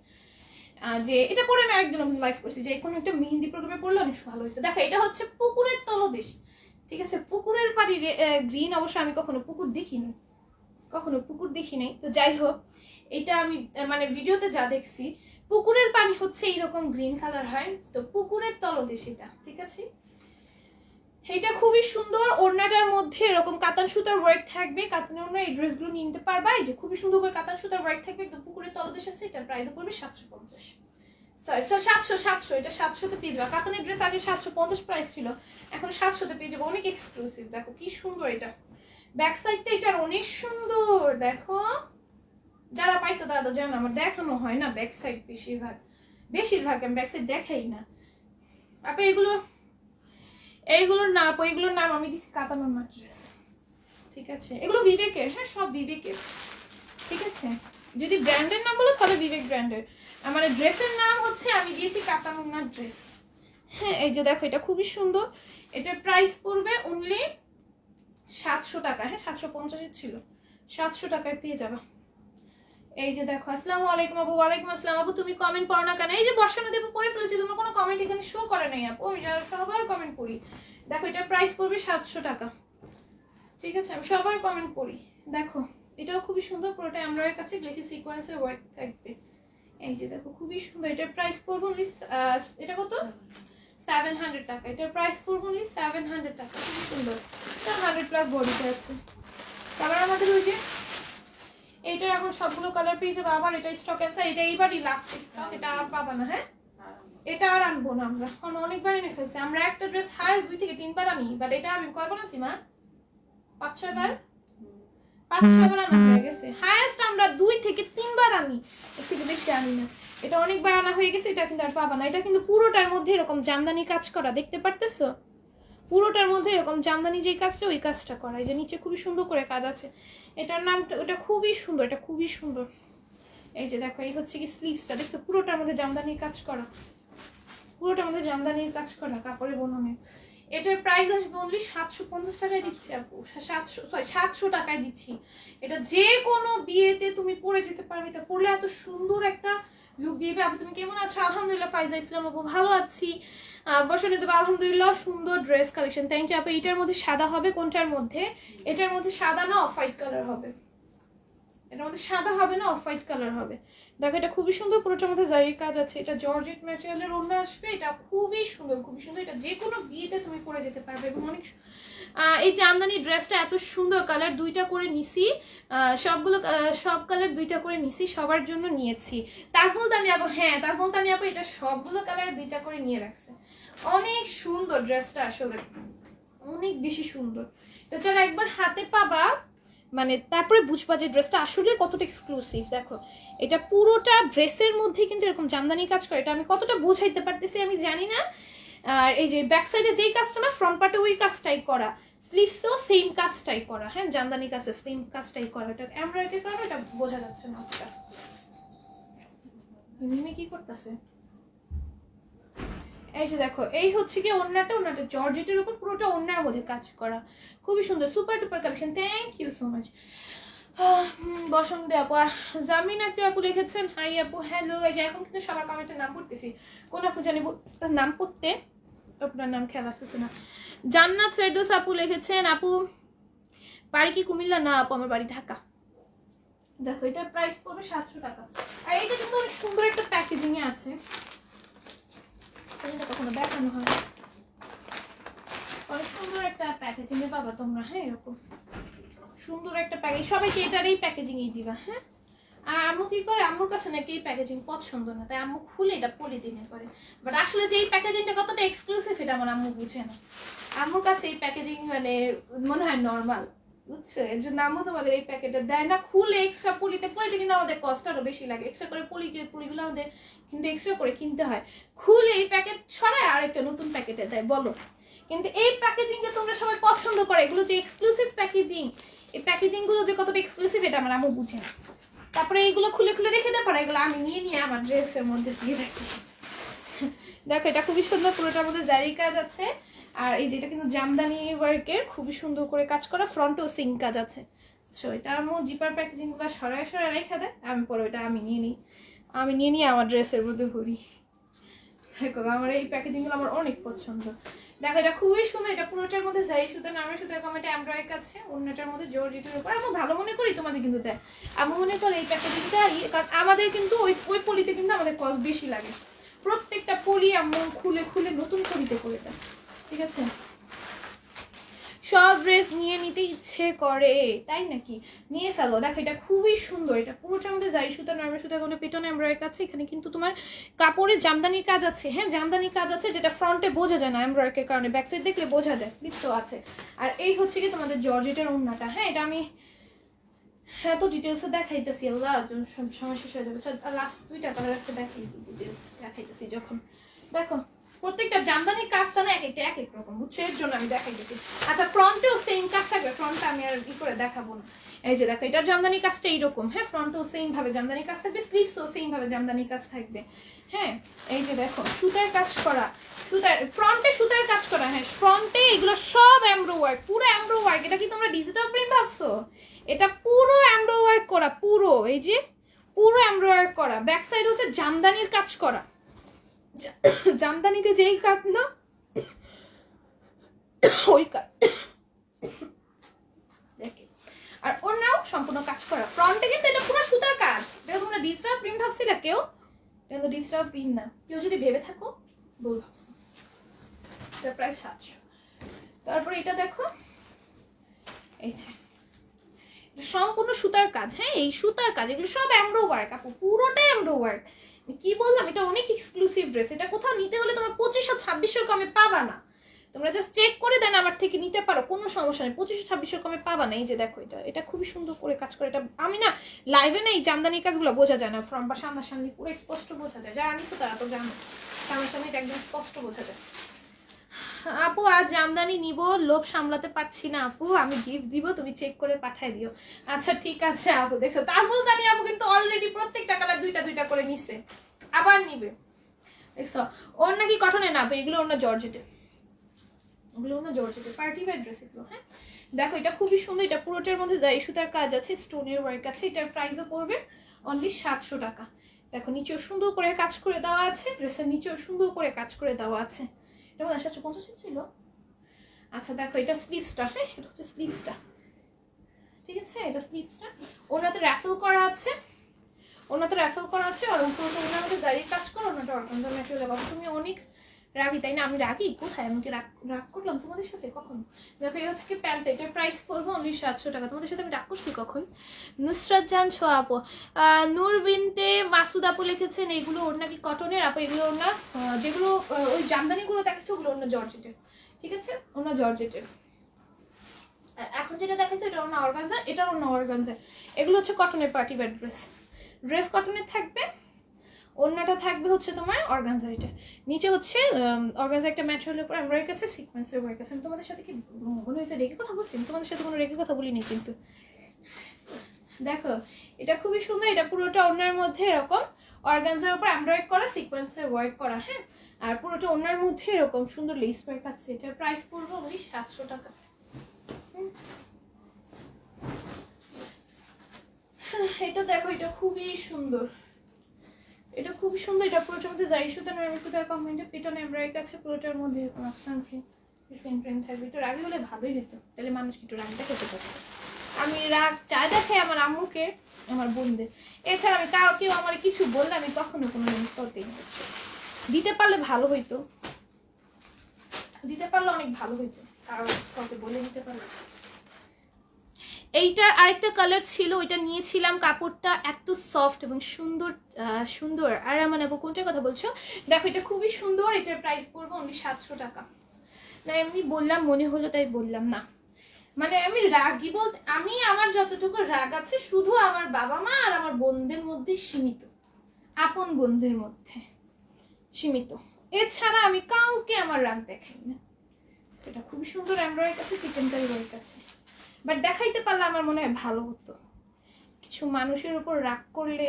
যে এটা পরে আমি আরেকজন লাইভ করছি যে কোনো একটা মেহেন্দি প্রোগ্রামে পড়লে অনেক ভালো হতো। দেখো এটা হচ্ছে পুকুরের তলদেশ, ঠিক আছে, পুকুরের পানি গ্রিন, অবশ্য আমি কখনো পুকুর দেখি নাই, তো যাই হোক এটা আমি মানে ভিডিওতে যা দেখছি পুকুরের পানি হচ্ছে এইরকম গ্রিন কালার হয়, তো পুকুরের তলদেশ এটা, ঠিক আছে। এটা খুবই সুন্দর, ওড়নাটার মধ্যে এরকম কাতান সুতার ওয়ার্ক থাকবে, কাতানের ওড়না এই ড্রেসগুলো নিতে পারবা, এই যে খুবই সুন্দর করে কাতান সুতার ওয়ার্ক থাকবে, একদম পুকুরের তলদেশ আছে, এটার প্রাইস পড়বে 750, সরি 700, এটা 700-তে পেয়ে যাবে। কাতানের ড্রেস আগে 750 প্রাইস ছিল, এখন 700-তে পেয়ে যাবে, অনেক এক্সক্লুসিভ। দেখো কি সুন্দর, এটা ব্যাক সাইডটা এটার অনেক সুন্দর, দেখো যারা পাইছো তারা তো জানো, আমার দেখানো হয় না ব্যাক সাইড, বেশিরভাগ আমি ব্যাক সাইড দেখাই না। আপনি এইগুলোর নাম আমি দিচ্ছি কাতানোর ড্রেস, ঠিক আছে, এগুলো বিবেকের, হ্যাঁ সব বিবেকের, ঠিক আছে। যদি ব্র্যান্ডের নাম বলো তাহলে বিবেক ব্র্যান্ডের, মানে ড্রেসের নাম হচ্ছে আমি দিয়েছি কাতানোর ড্রেস। হ্যাঁ এই যে দেখো এটা খুবই সুন্দর, এটার প্রাইস পড়বে অনলি 700 টাকা, হ্যাঁ 750 ছিল, 700 টাকায় পেয়ে যাবা। এই যে দেখো, আসসালামু আলাইকুম আপু। ওয়ালাইকুম আসসালাম আপু, তুমি কমেন্ট পড়ো না কেন? এই যে বর্ষা দেবো পড়ে ফেলেছি, তোমার কোনো কমেন্ট এখানে শো করে নাই আপু, আমি সবার কমেন্ট পড়ি। দেখো এটার প্রাইস পড়বে 700 টাকা, ঠিক আছে, আমি সবার কমেন্ট পড়ি। দেখো এটাও খুবই সুন্দর, পুরোটা এমব্রয়ডারির কাছে গ্লেসি সিকোয়েন্সের ওয়ার্ক থাকবে। এই যে দেখো খুবই সুন্দর, এটার প্রাইস পড়বে অনলি এটা কত 700 টাকা, এটার প্রাইস পড়বে অনলি 700 টাকা, খুবই সুন্দর, 100+ বডিতে আছে। তারপর আমাদের ওই যে এইটা এখন সবগুলো কালার পেয়ে যাবে, আবার এটা স্টক আছে, এটা এইবারই লাস্ট স্টক, এটা আর পাবা না, হ্যাঁ এটা আর আনবো না আমরা, কারণ অনেকবার এনে ফেলছি আমরা, একটা ড্রেস হাইস্ট 2 থেকে 3 বার আনি, বাট এটা আমি কয়বার আনছি মা, 5-6 বার, 5-6 বার আনা হয়ে গেছে, হাইস্ট আমরা 2 থেকে 3 বার আনি, এর থেকে বেশি আনি না, এটা অনেকবার আনা হয়ে গেছে, এটা কিন্তু আর পাবা না। এটা কিন্তু পুরোটার মধ্যে এরকম জামদানি কাজ করা, দেখতে পারতেছো, পুরোটার মধ্যে এরকম জামদানি যে কাজটা ওই কাজটা করা, এই যে নিচে খুবই সুন্দর করে কাজ আছে, এটার নামটা ওটা খুবই সুন্দর, এটা খুবই সুন্দর। এই যে দেখো এই হচ্ছে কি স্লিভসটা, দেখছো পুরোটার মধ্যে জামদানির কাজ করা, পুরোটার মধ্যে জামদানির কাজ করা কাপড়ে বননে। এটার প্রাইস আসবে অনলি 750 টাকায় দিচ্ছি আপু, 700 টাকায় দিচ্ছি। এটা যে কোনো বিয়েতে তুমি পরে যেতে পারবে, এটা পরলে এত সুন্দর একটা লুক দিবে। আপু তুমি কেমন আছো? আলহামদুলিল্লাহ ফাইজা ইসলাম আপু ভালো আছি, বসনে দেবো আলহামদুলিল্লাহ, সুন্দর ড্রেস কালেকশন, থ্যাংক ইউ আপু। এটার মধ্যে সাদা হবে, কোনটার মধ্যে? এটার মধ্যে সাদা না অফ হোয়াইট কালার হবে, এটার মধ্যে সাদা হবে না অফ হোয়াইট কালার হবে। দেখো এটা খুবই সুন্দর, পুরোটার মধ্যে জারির কাজ আছে, এটা জর্জেট ম্যাটেরিয়ালের ওড়না আসবে, এটা খুবই সুন্দর, খুবই সুন্দর, এটা যে কোনো বিয়েতে তুমি পরে যেতে পারবে। এবং অনেক এই জামদানি ড্রেসটা এত সুন্দর, কালার 2টা করে নিছি, সব কালার 2টা করে নিছি, সবার জন্য নিয়েছি। তাজমহল তানি আপু, হ্যাঁ তাজমহল তানি আপু এটা সবগুলো কালার 2টা করে নিয়ে রাখছে, অনেক সুন্দর ড্রেসটা, আসলে অনেক বেশি সুন্দর। এটা যারা একবার হাতে পাবা মানে তারপরে বুঝবা যে ড্রেসটা আসলে কতটা এক্সক্লুসিভ। দেখো এটা পুরোটা ড্রেসের মধ্যে কিন্তু এরকম জামদানি কাজ করে, এটা আমি কতটা বোঝাইতে পারতেছি আমি জানি না। আর এই যে ব্যাক সাইডে যেই কাজটা না, ফ্রন্ট পার্টে ওই কাজটাই করা, স্লিভসও সেম কাজটাই করা, হ্যাঁ জামদানি কাজটা সেম কাজটাই করা, এটা এমব্রয়ডারি করা, এটা বোঝা যাচ্ছে না। মিমি কি করতেছে? এই যে দেখো এই হচ্ছে কি ওড়নাটা জর্জেটের উপর পুরোটা ওড়নার মধ্যে কাজ করা, খুবই সুন্দর, super duper collection, thank you so much. Basanta আপু, জামিন আক্তার আপু লিখেছেন হাই আপু, হ্যালো। এই যে এখন কিন্তু সবার কমেন্টের নাম পড়তেছি, কোন আপু জানি নাম পড়তে আপনার নাম খেয়াল আসতেছে না। জান্নাত ফেরদৌস আপু লিখেছেন আপু বাড়ি কি কুমিল্লা? না আপু আমার বাড়ি ঢাকা। দেখো এটার প্রাইস পড়বে 700 টাকা, আর এটা কিন্তু অনেক সুন্দর একটা প্যাকেজিং এ আছে, এটা কখনো দেখানো হয়, অনেক সুন্দর একটা প্যাকেজিং এ পাবা তোমরা, হ্যাঁ এরকম সুন্দর একটা প্যাকেজ, সবাইকে এটারই প্যাকেজিং এই দিবা, হ্যাঁ আর আম্মু কি করে, আম্মুর কাছে নাকি এই প্যাকেজিং পছন্দ না, তাই আম্মু খুলে এটা পলিথিনে করে। বাট আসলে যে এই প্যাকেজিংটা কতটা এক্সক্লুসিভ এটা আমার আম্মু বুঝে না। আম্মুর কাছে এই প্যাকেজিং মানে মনে হয় নর্মাল, বুঝছো? এর জন্য আম্মু তোমাদের এই প্যাকেটটা দেয় না খুলে এক্সট্রা পলিতে কিন্তু আমাদের কষ্ট আরো বেশি লাগে। এক্সট্রা করে পলিগুলো আমাদের কিন্তু এক্সট্রা করে কিনতে হয়। খুলে এই প্যাকেট ছড়ায় আর একটা নতুন প্যাকেটে দেয়, বলো। কিন্তু এই প্যাকেজিংটা তোমরা সবাই পছন্দ করে, এগুলো যে এক্সক্লুসিভ প্যাকেজিং, এই প্যাকেজিং গুলো যে কতটা এক্সক্লুসিভ এটা আমার আম্মু বুঝে না। তারপরে এইগুলো খুলে খুলে রেখে দেওয়ার পরে এগুলো আমি নিয়ে নিয়ে আমার ড্রেসের মধ্যে দিয়ে রাখি। দেখো এটা খুবই সুন্দর, পুরোটার মধ্যে জারি কাজ আছে। আর এই যেটা কিন্তু জামদানি ওয়ার্কের, খুবই সুন্দর করে কাজ করা, ফ্রন্টেও সিং কাজ আছে। সো এটা আমার জিপার প্যাকেজিংগুলো সরাই সরাই রেখে দেয়, আমি পরে ওইটা আমি নিয়ে নিয়ে আমার ড্রেসের মধ্যে ভরি। দেখো আমার এই প্যাকেজিংগুলো আমার অনেক পছন্দ। দেখো এটা খুবই সুন্দর, এটা পুরোটার মধ্যে যাই সুতো নামের সুতো এরকম একটা এমব্রয়ডারি আছে, অন্যটার মধ্যে জর্জেটের উপর। আমি ভালো মনে করি তোমাদের কিন্তু দেয়, আমি মনে করি এই প্যাকেজিংটা, কারণ আমাদের কিন্তু ওই পলিতে কিন্তু আমাদের কস্ট বেশি লাগে। প্রত্যেকটা পলি এমন খুলে খুলে নতুন পলিতে করে দেয়, ঠিক আছে? সব ড্রেস নিয়ে নিতে ইচ্ছে করে, তাই নাকি? নিয়ে ফেলো। দেখো এটা খুবই সুন্দর, এটা পুরোটার মধ্যে যাই সুতো নরমাল সুতো কোনো পিটন এমব্রয়ডারি আছে। এখানে কিন্তু তোমার কাপড়ে জামদানির কাজ আছে, হ্যাঁ জামদানির কাজ আছে, যেটা ফ্রন্টে বোঝা যায় না এমব্রয়ডারির কারণে, ব্যাক সাইড দেখলে বোঝা যায়, স্লিপসও আছে। আর এই হচ্ছে কি তোমাদের জর্জেটের ওড়নাটা, হ্যাঁ এটা আমি এত ডিটেলসে দেখাইতেছি, আল্লাহ সময় শেষ হয়ে যাবে। লাস্ট দুইটা কালার আছে, দেখাইতেছি যখন। দেখো প্রত্যেকটা জামদানির কাজটা না এক এক রকম, বুঝছো? এর জন্য আমি দেখাইতেছি। আচ্ছা ফ্রন্টেও সেম কাজ থাকবে, ফ্রন্টটা আমি আর কি করে দেখাবো না। এই যে দেখো এটার জামদানি কাজটা এইরকম, হ্যাঁ ফ্রন্টেও সেম ভাবে জামদানি কাজ থাকবে, স্লিভসও সেম ভাবে জামদানি কাজ থাকবে। হ্যাঁ এই যে দেখো সুতার কাজ করা, ফ্রন্টে সুতার কাজ করা, হ্যাঁ ফ্রন্টে এগুলো সব এমব্রো ওয়ার্ক, পুরো এমব্রো ওয়ার্ক। এটা কি তোমরা ডিজিটাল প্রিন্ট ভাবছো? এটা পুরো এমব্রো ওয়ার্ক করা, পুরো এই যে পুরো এমব্রো ওয়ার্ক করা। ব্যাক সাইড হচ্ছে জামদানির কাজ করা, জামদানিতে যেই কাজ না ওই কাজ। আর ওর নাও সম্পূর্ণ কাজ করা, ফ্রন্টে কিন্তু এটা পুরো সুতার কাজ। এটা তোমরা ডিজিটাল প্রিন্ট ভাবছিলা কেউ? এটা কিন্তু ডিজিটাল প্রিন্ট না, কেউ যদি ভেবে থাকো ভুল ভাবছো। এটা প্রায় 700। তারপরে এটা দেখো, এই যে সম্পূর্ণ সুতার কাজ, হ্যাঁ এই সুতার কাজ, এগুলো সব এমব্রো ওয়ার্ক আপু, পুরোটাই এমব্রো ওয়ার্ক। কি বললাম, এটা অনেক এক্সক্লুসিভ ড্রেস। এটা কোথাও নিতে হলে তোমার 2500-2600 কমে পাবা না। তোমরা জাস্ট চেক করে দেন আমার থেকে নিতে পারো, কোনো সমস্যা নেই, 2500-2600 কমে পাবা না। এই যে দেখো এটা খুবই সুন্দর করে কাজ করে। এটা আমি না লাইভে না এই জামদানির কাজগুলো বোঝা যায় না, ফ্রম বা সামনাসামনি পুরো স্পষ্ট বোঝা যায়, যারা নিছো তারা তো জানো, সামনাসামনি এটা একদম স্পষ্ট বোঝা যায়। আপু আজ জামদানি নিব, লোভ সামলাতে পারছি না আপু, আমি গিফট দিব, তুমি চেক করে পাঠাই দিও। আচ্ছা ঠিক আছে আপু। দেখছো তাজমুল তানি আপু কিন্তু অলরেডি প্রত্যেকটা কালার দুইটা দুইটা করে নিছে, আবার নিবে। দেখছো ওর নাকি কটনে না, এগুলো ওর না জর্জেটে, ওগুলো না জর্জেটে পার্টি ওয়্যার ড্রেস এগুলো। হ্যাঁ দেখো এটা খুবই সুন্দর, এটা পুরোটার মধ্যে দাড়ি সুতার কাজ আছে, স্টোনের ওয়ার্ক আছে। এটার প্রাইসও পড়বে অনলি 700 টাকা। দেখো নিচেও সুন্দর করে কাজ করে দেওয়া আছে, ড্রেসের নিচেও সুন্দর করে কাজ করে দেওয়া আছে। এটা 750 ছিল। আচ্ছা দেখো এটা স্লিভসটা, হ্যাঁ এটা হচ্ছে স্লিভসটা, ঠিক আছে? এটা স্লিভসটা, ওনাতে র্যাফেল করা আছে, ওনাতে র্যাফেল করা আছে। আর উপরে ওনার মধ্যে দাড়ির কাজ করো, ওনাটা অর্গানজা ম্যাটেরিয়াল। বাবা তুমি অনেক রাগি তাই না? আমি রাগি কোথায়? আমি কি রাগ করলাম তোমাদের সাথে কখন? দেখো এই হচ্ছে কি প্যান্ট, এটার প্রাইস পড়বে অনলি 700 টাকা। তোমাদের সাথে আমি রাগ করছি কখন? নুসরাত জান ছোয়া আপু, নূর বিনতে মাসুদ আপু লিখেছেন এগুলো ওর নাকি কটনের আপু, এগুলো ওর না, যেগুলো ওই জামদানিগুলো দেখাচ্ছে ওগুলো ওর না জর্জেটের, ঠিক আছে? ওর না জর্জেটের। এখন যেটা দেখাচ্ছে এটা ওর না অর্গানজা, এটা ওর না অর্গানজা। এগুলো হচ্ছে কটনের পার্টি ওয়্যার ড্রেস কটনের থাকবে, ওড়নাটা থাকবে হচ্ছে তোমার অর্গানজার। এটা নিচে হচ্ছে অর্গানজা একটা ম্যাটেরিয়ালের উপর এমব্রয়ডারি কাছে সিকোয়েন্সের ওয়ার্ক আছে। তোমাদের সাথে কি মনে হয়েছে রেগে কথা বলছি? তোমাদের সাথে কোনো রেগে কথা বলিনি কিন্তু। দেখো এটা খুবই সুন্দর, এটা পুরোটা ওড়নার মধ্যে এরকম অর্গানজার উপর এমব্রয়ডারি করা সিকোয়েন্সের ওয়ার্ক করা, হ্যাঁ আর পুরোটা ওড়নার মধ্যে এরকম সুন্দর লেস ওয়ার্ক আছে। এটার প্রাইস পড়বে ওই 700 টাকা। এটা দেখো এটা খুবই সুন্দর, এটা খুবই সুন্দর। এটা পুরোটার মধ্যে জারি সুতা নরমাল সুতার কম্বিনেশন, পিটন এমব্রয়ডারি আছে পুরোটার মধ্যে, এরকম আফসান প্রিন্ট থাকবে। একটু রাগি হলে ভালোই হতো, তাহলে মানুষ একটু রাগটা খেতে পারতো। আমি রাগ চাই দেখে আমার আম্মুকে, আমার বোনদের, এছাড়া আমি কেউ আমার কিছু বললে আমি কখনো কোনো জিনিস করতেই না। দিতে পারলে ভালো হইতো, দিতে পারলে অনেক ভালো হইতো, কারণ কাউকে বলে দিতে পারলে। এইটার আরেকটা কালার ছিল, ওইটা নিয়েছিলাম, কাপড়টা এত সফট এবং সুন্দর সুন্দর। আর মানে কোনটার কথা বলছো? দেখো এটা খুবই সুন্দর, এটার প্রাইস পড়বে অনলি 700 টাকা। না এমনি বললাম, মনে হলো তাই বললাম, না মানে আমি রাগি বলতে, আমি আমার যতটুকু রাগ আছে শুধু আমার বাবা মা আর আমার বোনদের মধ্যে সীমিত, আপন বোনদের মধ্যে সীমিত, এছাড়া আমি কাউকে আমার রাগ দেখাই না। এটা খুব সুন্দর এমব্রয়ডারি কাছে, চিকেন কারি ওয়ার্ক আছে, বাট দেখাইতে পারলে আমার মনে হয় ভালো হতো। কিছু মানুষের উপর রাগ করলে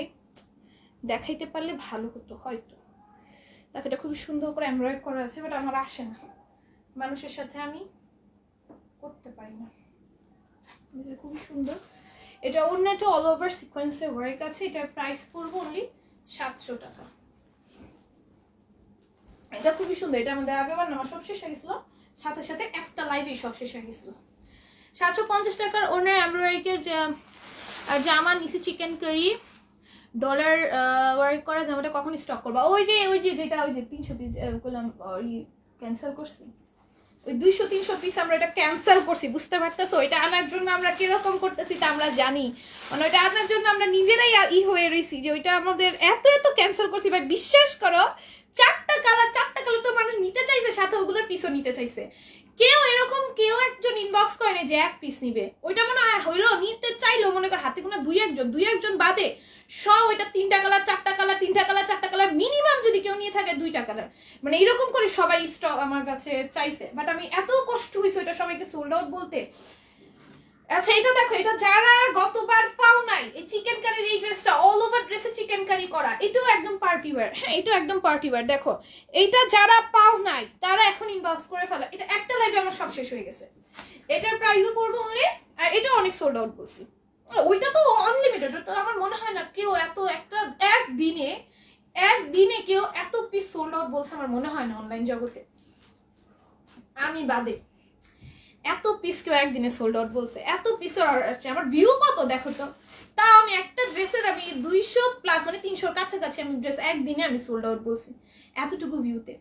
দেখাইতে পারলে ভালো হতো হয়তো। দেখো এটা খুব সুন্দর করে এমব্রয়ডারি করা আছে, বাট আমার আসে না, মানুষের সাথে আমি করতে পারি না। এটা খুব সুন্দর, এটা অন্য একটা অল ওভার সিকোয়েন্সের ওয়ার্ক আছে, এটার প্রাইস পড়বে অনলি 700 টাকা। এটা খুবই সুন্দর, এটা আমাদের আগেবার নামা সব শেষ হয়ে গেছিল, সাথে সাথে একটা লাইভেই সব শেষ হয়ে গেছিল। 750 টাকার ওনার এমব্রয়ডারিকের যে জামা নিচে চিকেন কারি ডলার ওয়ার্ক করা জামাটা কখন স্টক করবা? ওই যে যেটা ওই যে 300 পিস করলাম, ওই ক্যান্সেল করছি, ওই 200-300 পিস আমরা এটা ক্যান্সেল করছি, বুঝতে পারতেছো? এটা আনার জন্য আমরা কিরকম করতেছি তা আমরা জানি, মানে ওইটা আনার জন্য আমরা নিজেরাই হয়ে রয়েছি যে ওইটা আমাদের এত ক্যান্সেল করছি। ভাই বিশ্বাস করো, 4টা কালার তো মানুষ নিতে চাইছে, সাথে ওগুলোর পিসও নিতে চাইছে। কেউ একজন ইনবক্স করে না যে এক পিস নিবে, ওইটা মনে হয় হইলো নিতে চাইলো, মনে কর হাতে কোনো দুই একজন বাদে সব ওইটা 3টা কালার 4টা কালার 3টা কালার 4টা কালার মিনিমাম যদি কেউ নিয়ে থাকে 2টা কালার, মানে এরকম করে সবাই স্টক আমার কাছে চাইছে। বাট আমি এত কষ্ট হয়েছে ওইটা সবাইকে সোল্ড আউট বলতে। আচ্ছা এটা দেখো, এটা যারা গতবার পাও নাই, এই চিকেন কারির এই ড্রেসটা অল ওভার ড্রেসে চিকেন কারি করা, এটাও একদম পার্টি ওয়্যার। হ্যাঁ এটাও একদম পার্টি ওয়্যার। দেখো এইটা যারা পাও নাই তারা এখন ইনবক্স করে ফেলো, এটা একটা লাইভে আমার সব শেষ হয়ে গেছে। এটার প্রাইসও পড়বে অনলি, এটা অনেক সোল্ড আউট বলছি, ওইটা তো আনলিমিটেড। তো আমার মনে হয় না কেউ এত একদিনে কেউ এত পিস সোল্ড আউট বলছে, আমার মনে হয় না অনলাইন জগতে, আমি বাদে এত পিস কেউ একদিনে সোল্ড আউট বলছে। এত পিসের অর্ডার আসছে, আমার ভিউ কত দেখো তো। তাও আমি একটা ড্রেসের আমি 200 প্লাস মানে 300 কাছাকাছি আমি ড্রেস একদিনে আমি সোল্ড আউট বলছি, এতটুকু ভিউতে।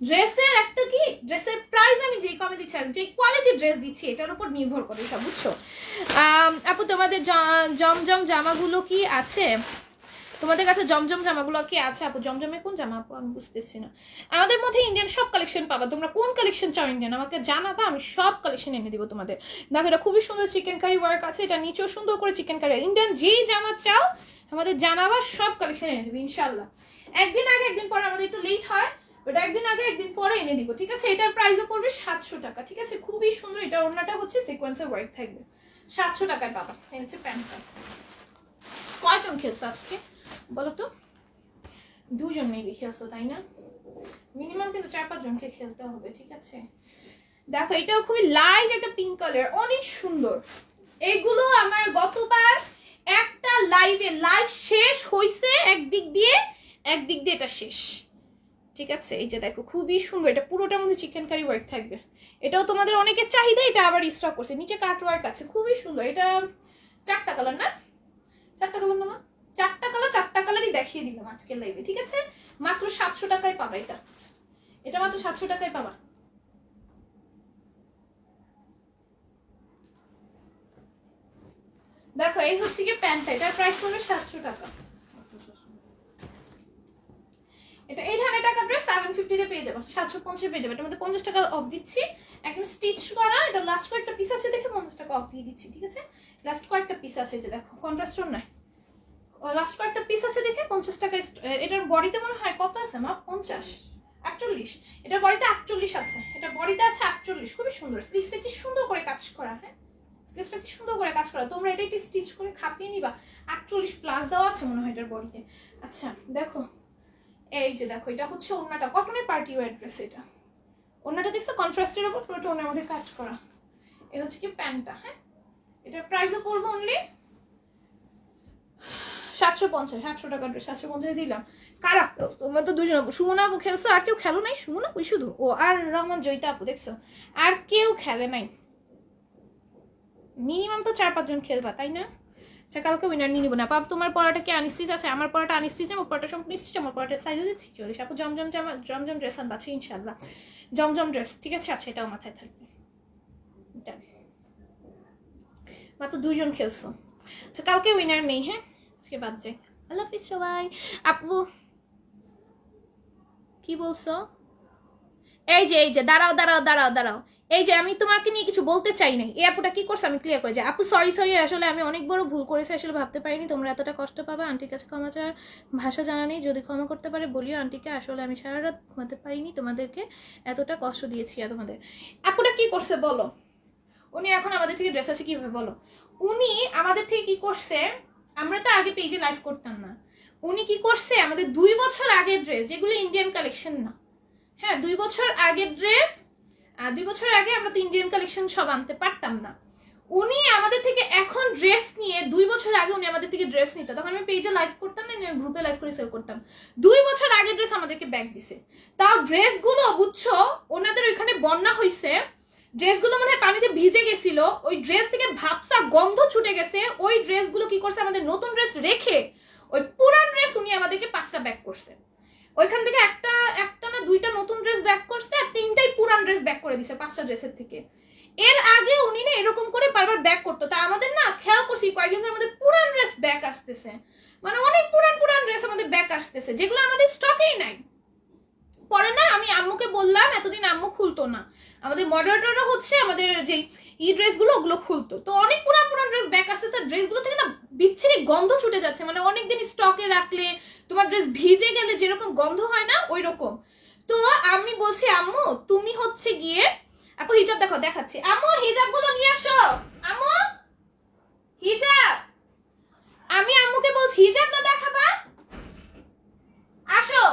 ড্রেসের একটা কি, ড্রেসের প্রাইস আমি যেই কমে দিচ্ছি আর যে কোয়ালিটির ড্রেস দিচ্ছি এটার উপর নির্ভর করে সব, বুঝছো? আপু তোমাদের জমজম জামাগুলো কি আছে? তোমাদের কাছে জমজম জামাগুলো কি আছে আপু? জমজমের কোন জামা আপু আমি বুঝতেছি না। আমাদের মধ্যে ইন্ডিয়ান সব কালেকশন পাবা, তোমরা কোন কালেকশন চাও ইন্ডিয়ান আমাকে জানাবা, আমি সব কালেকশন এনে দিব তোমাদের। দেখো এটা খুবই সুন্দর চিকেন কারি ওয়ার্ক আছে, এটা নিচেও সুন্দর করে চিকেন কারি। ইন্ডিয়ান যেই জামা চাও আমাদের জানাবা, সব কালেকশন এনে দেবো ইনশাল্লাহ। একদিন আগে একদিন পরে আমাদের একটু লেট হয়, ওটা একদিন আগে একদিন পরে এনে দিব, ঠিক আছে? এটার প্রাইসও পড়বে 700 টাকা, ঠিক আছে? খুবই সুন্দর, এটা ওড়নাটা হচ্ছে সিকোয়েন্সের ওয়ার্ক থাকবে, 700 টাকায় পাবা। এই হচ্ছে প্যান্টটা। কয়জন খেলছো আজকে বলো তো? 2জন মেবি খেলছো তাই না? মিনিমাম কিন্তু 4-5 জনকে খেলতে হবে, ঠিক আছে? দেখো এটাও খুবই লাইট একটা পিঙ্ক কালার, অনেক সুন্দর। এগুলো আমার গতবার একটা লাইভ শেষ হইছে একদিক দিয়ে এটা শেষ, ঠিক আছে? এই যে দেখো খুবই সুন্দর, এটা পুরোটার মধ্যে চিকেন কারি ওয়ার্ক থাকবে। এটাও তোমাদের অনেকের চাহিদা, এটা আবার স্টক করছে, নিচে কাট ওয়ার্ক আছে, খুবই সুন্দর। এটা 4টা কালার না, 4টা কালার না, 4টা কালারই দেখিয়ে দিলাম আজকের লাইভে, ঠিক আছে? মাত্র 700 টাকায় পাবা এটা মাত্র 700 টাকায় পাবা। দেখো এই হচ্ছে কি প্যান্টটা, এটার প্রাইস পড়বে 700 টাকা। এটা 800 টাকা ড্রেস 750 তে পেয়ে যাবে, 750 পেয়ে যাবে। এটার মধ্যে 50 টাকা অফ দিচ্ছি, একদম স্টিচ করা। এটা লাস্ট কয়েকটা পিস আছে দেখে 50 টাকা অফ দিয়ে দিচ্ছি, ঠিক আছে? লাস্ট কয়েকটা পিস আছে, যে দেখো কন্ট্রাস্টর নাই, লাস্ট কয়েকটা পিস আছে দেখে 50 টাকা। এটার বডিতে মনে হয় কত আছে মা? 50 48, এটার বডিতে 48 আছে, এটা বডিতে আছে 48। খুবই সুন্দর, স্লিভসে কি সুন্দর করে কাজ করা, হ্যাঁ স্লিভসটা কি সুন্দর করে কাজ করা। তোমরা এটা একটু স্টিচ করে খাপিয়ে নিবা, 48 প্লাস দেওয়া আছে মনে হয় এটার বডিতে। আচ্ছা দেখো এই যে দেখো, এটা হচ্ছে ওড়নাটা, কটনের পার্টি ওয়্যার ড্রেস। এটা ওড়নাটা দেখছো কন্ট্রাস্টের উপর পুরোটা ওড়নার মধ্যে কাজ করা। এই হচ্ছে কি প্যান্টটা, হ্যাঁ এটার প্রাইসও পড়বে অনলি 750, 700 টাকা ড্রেস 750 দিলাম। কারা তোমরা তো 2জন আপু, সুমনা আপু খেলছো, আর কেউ খেলো নাই? সুমনা ওই শুধু ও আর রহমান জয়িতা আপু, দেখছো? আর কেউ খেলে নাই? মিনিমাম তো 4-5 জন খেলবা তাই না? আচ্ছা কালকে উইনার নিয়ে নিবো না। পাপ তোমার পড়াটা কি আনস্টিচ আছে? আমার পড়াটা আনস্টিচ, আমার পড়াটা সম্পূর্ণ স্টিচ, আমার পড়াটা সাইজ হচ্ছে 40। আপু জমজম ড্রেস আনবাছে ইনশাল্লাহ, জমজম ড্রেস, ঠিক আছে? আচ্ছা এটাও মাথায় থাকবে। মাত্র 2 জন খেলছো। আচ্ছা কালকে উইনার নেই, হ্যাঁ আজকে বাদ যাই। আল্লাহ হাফিজ সবাই। আপু কি বলছো? এই যে দাঁড়াও, এই যে আমি তোমাকে নিয়ে কিছু বলতে চাই নাই। এই আপুটা কি করছে আমি ক্লিয়ার করে যাই। আপু সরি আসলে আমি অনেক বড় ভুল করেছি, আসলে ভাবতে পারিনি তোমরা এতটা কষ্ট পাবে। আন্টির কাছে ক্ষমা চাওয়ার ভাষা জানা নেই, যদি ক্ষমা করতে পারে বলিও আন্টিকে। আসলে আমি সারা রাত ঘুমাতে পারিনি, তোমাদেরকে এতটা কষ্ট দিয়েছি তোমাদের। আপুটা কি করছে বলো? উনি এখন আমাদের থেকে ড্রেস আছে কিভাবে বলো? উনি আমাদের থেকে কি করছে, আমরা তো আগে পেজে লাইভ করতাম না, উনি কি করছে আমাদের 2 বছর আগের ড্রেস, যেগুলো ইন্ডিয়ান কালেকশন না, হ্যাঁ 2 বছর আগের ড্রেস, 2 বছর আগে আমরা তো ইন্ডিয়ান কালেকশন সব আনতে পারতাম না, উনি আমাদের থেকে এখন ড্রেস নিয়ে, 2 বছর আগে উনি আমাদের থেকে ড্রেস নিত, তখন আমি পেজে লাইভ করতাম না, আমি গ্রুপে লাইভ করে সেল করতাম। 2 বছর আগে ড্রেস আমাদেরকে ব্যাক দিছে, তাও ড্রেসগুলো বুঝছো ওনাদের ওইখানে বন্যা হয়েছে, ড্রেসগুলো মনে হয় পানিতে ভিজে গেছিল, ওই ড্রেস থেকে ভাবসা গন্ধ ছুটে গেছে, ওই ড্রেসগুলো কি করছে আমাদের নতুন ড্রেস রেখে ওই পুরান ড্রেস উনি আমাদেরকে 5টা ব্যাক করছে, ওইখান থেকে একটা না 2টা নতুন ড্রেস ব্যাক করছে আর 3টাই পুরান ড্রেস ব্যাক করে দিছে 5টা ড্রেসের থেকে। এর আগে উনি না এরকম করে বারবার ব্যাক করতো, তা আমাদের না খেয়াল করছি কয়েকদিন ধরে আমাদের পুরান ড্রেস ব্যাক আসতেছে, মানে অনেক পুরান ড্রেস আমাদের ব্যাক আসতেছে যেগুলো আমাদের স্টকেই নাই। পরে না আমি আম্মুকে বললাম, এতদিন আম্মু খুলতো না, আমাদের মডারেটররা হচ্ছে আমাদের যে এই ড্রেসগুলো ওগুলো খুলতো, তো অনেক পুরান ড্রেস ব্যাক আসতেছে, ড্রেসগুলো থেকে না বিচ্ছিরি গন্ধ ছুটে যাচ্ছে, মানে অনেকদিন স্টকে রাখলে তোমার ড্রেস ভিজে গেলে যেরকম গন্ধ হয় না ওই রকম। তো আমি বলছি আম্মু তুমি হচ্ছে গিয়ে, আপু হিজাব দেখো দেখাচ্ছি, আম্মু হিজাবগুলো নিয়ে আসো, আম্মু হিজাব, আমি আম্মুকে বলছি হিজাব না দেখাবা, আসো।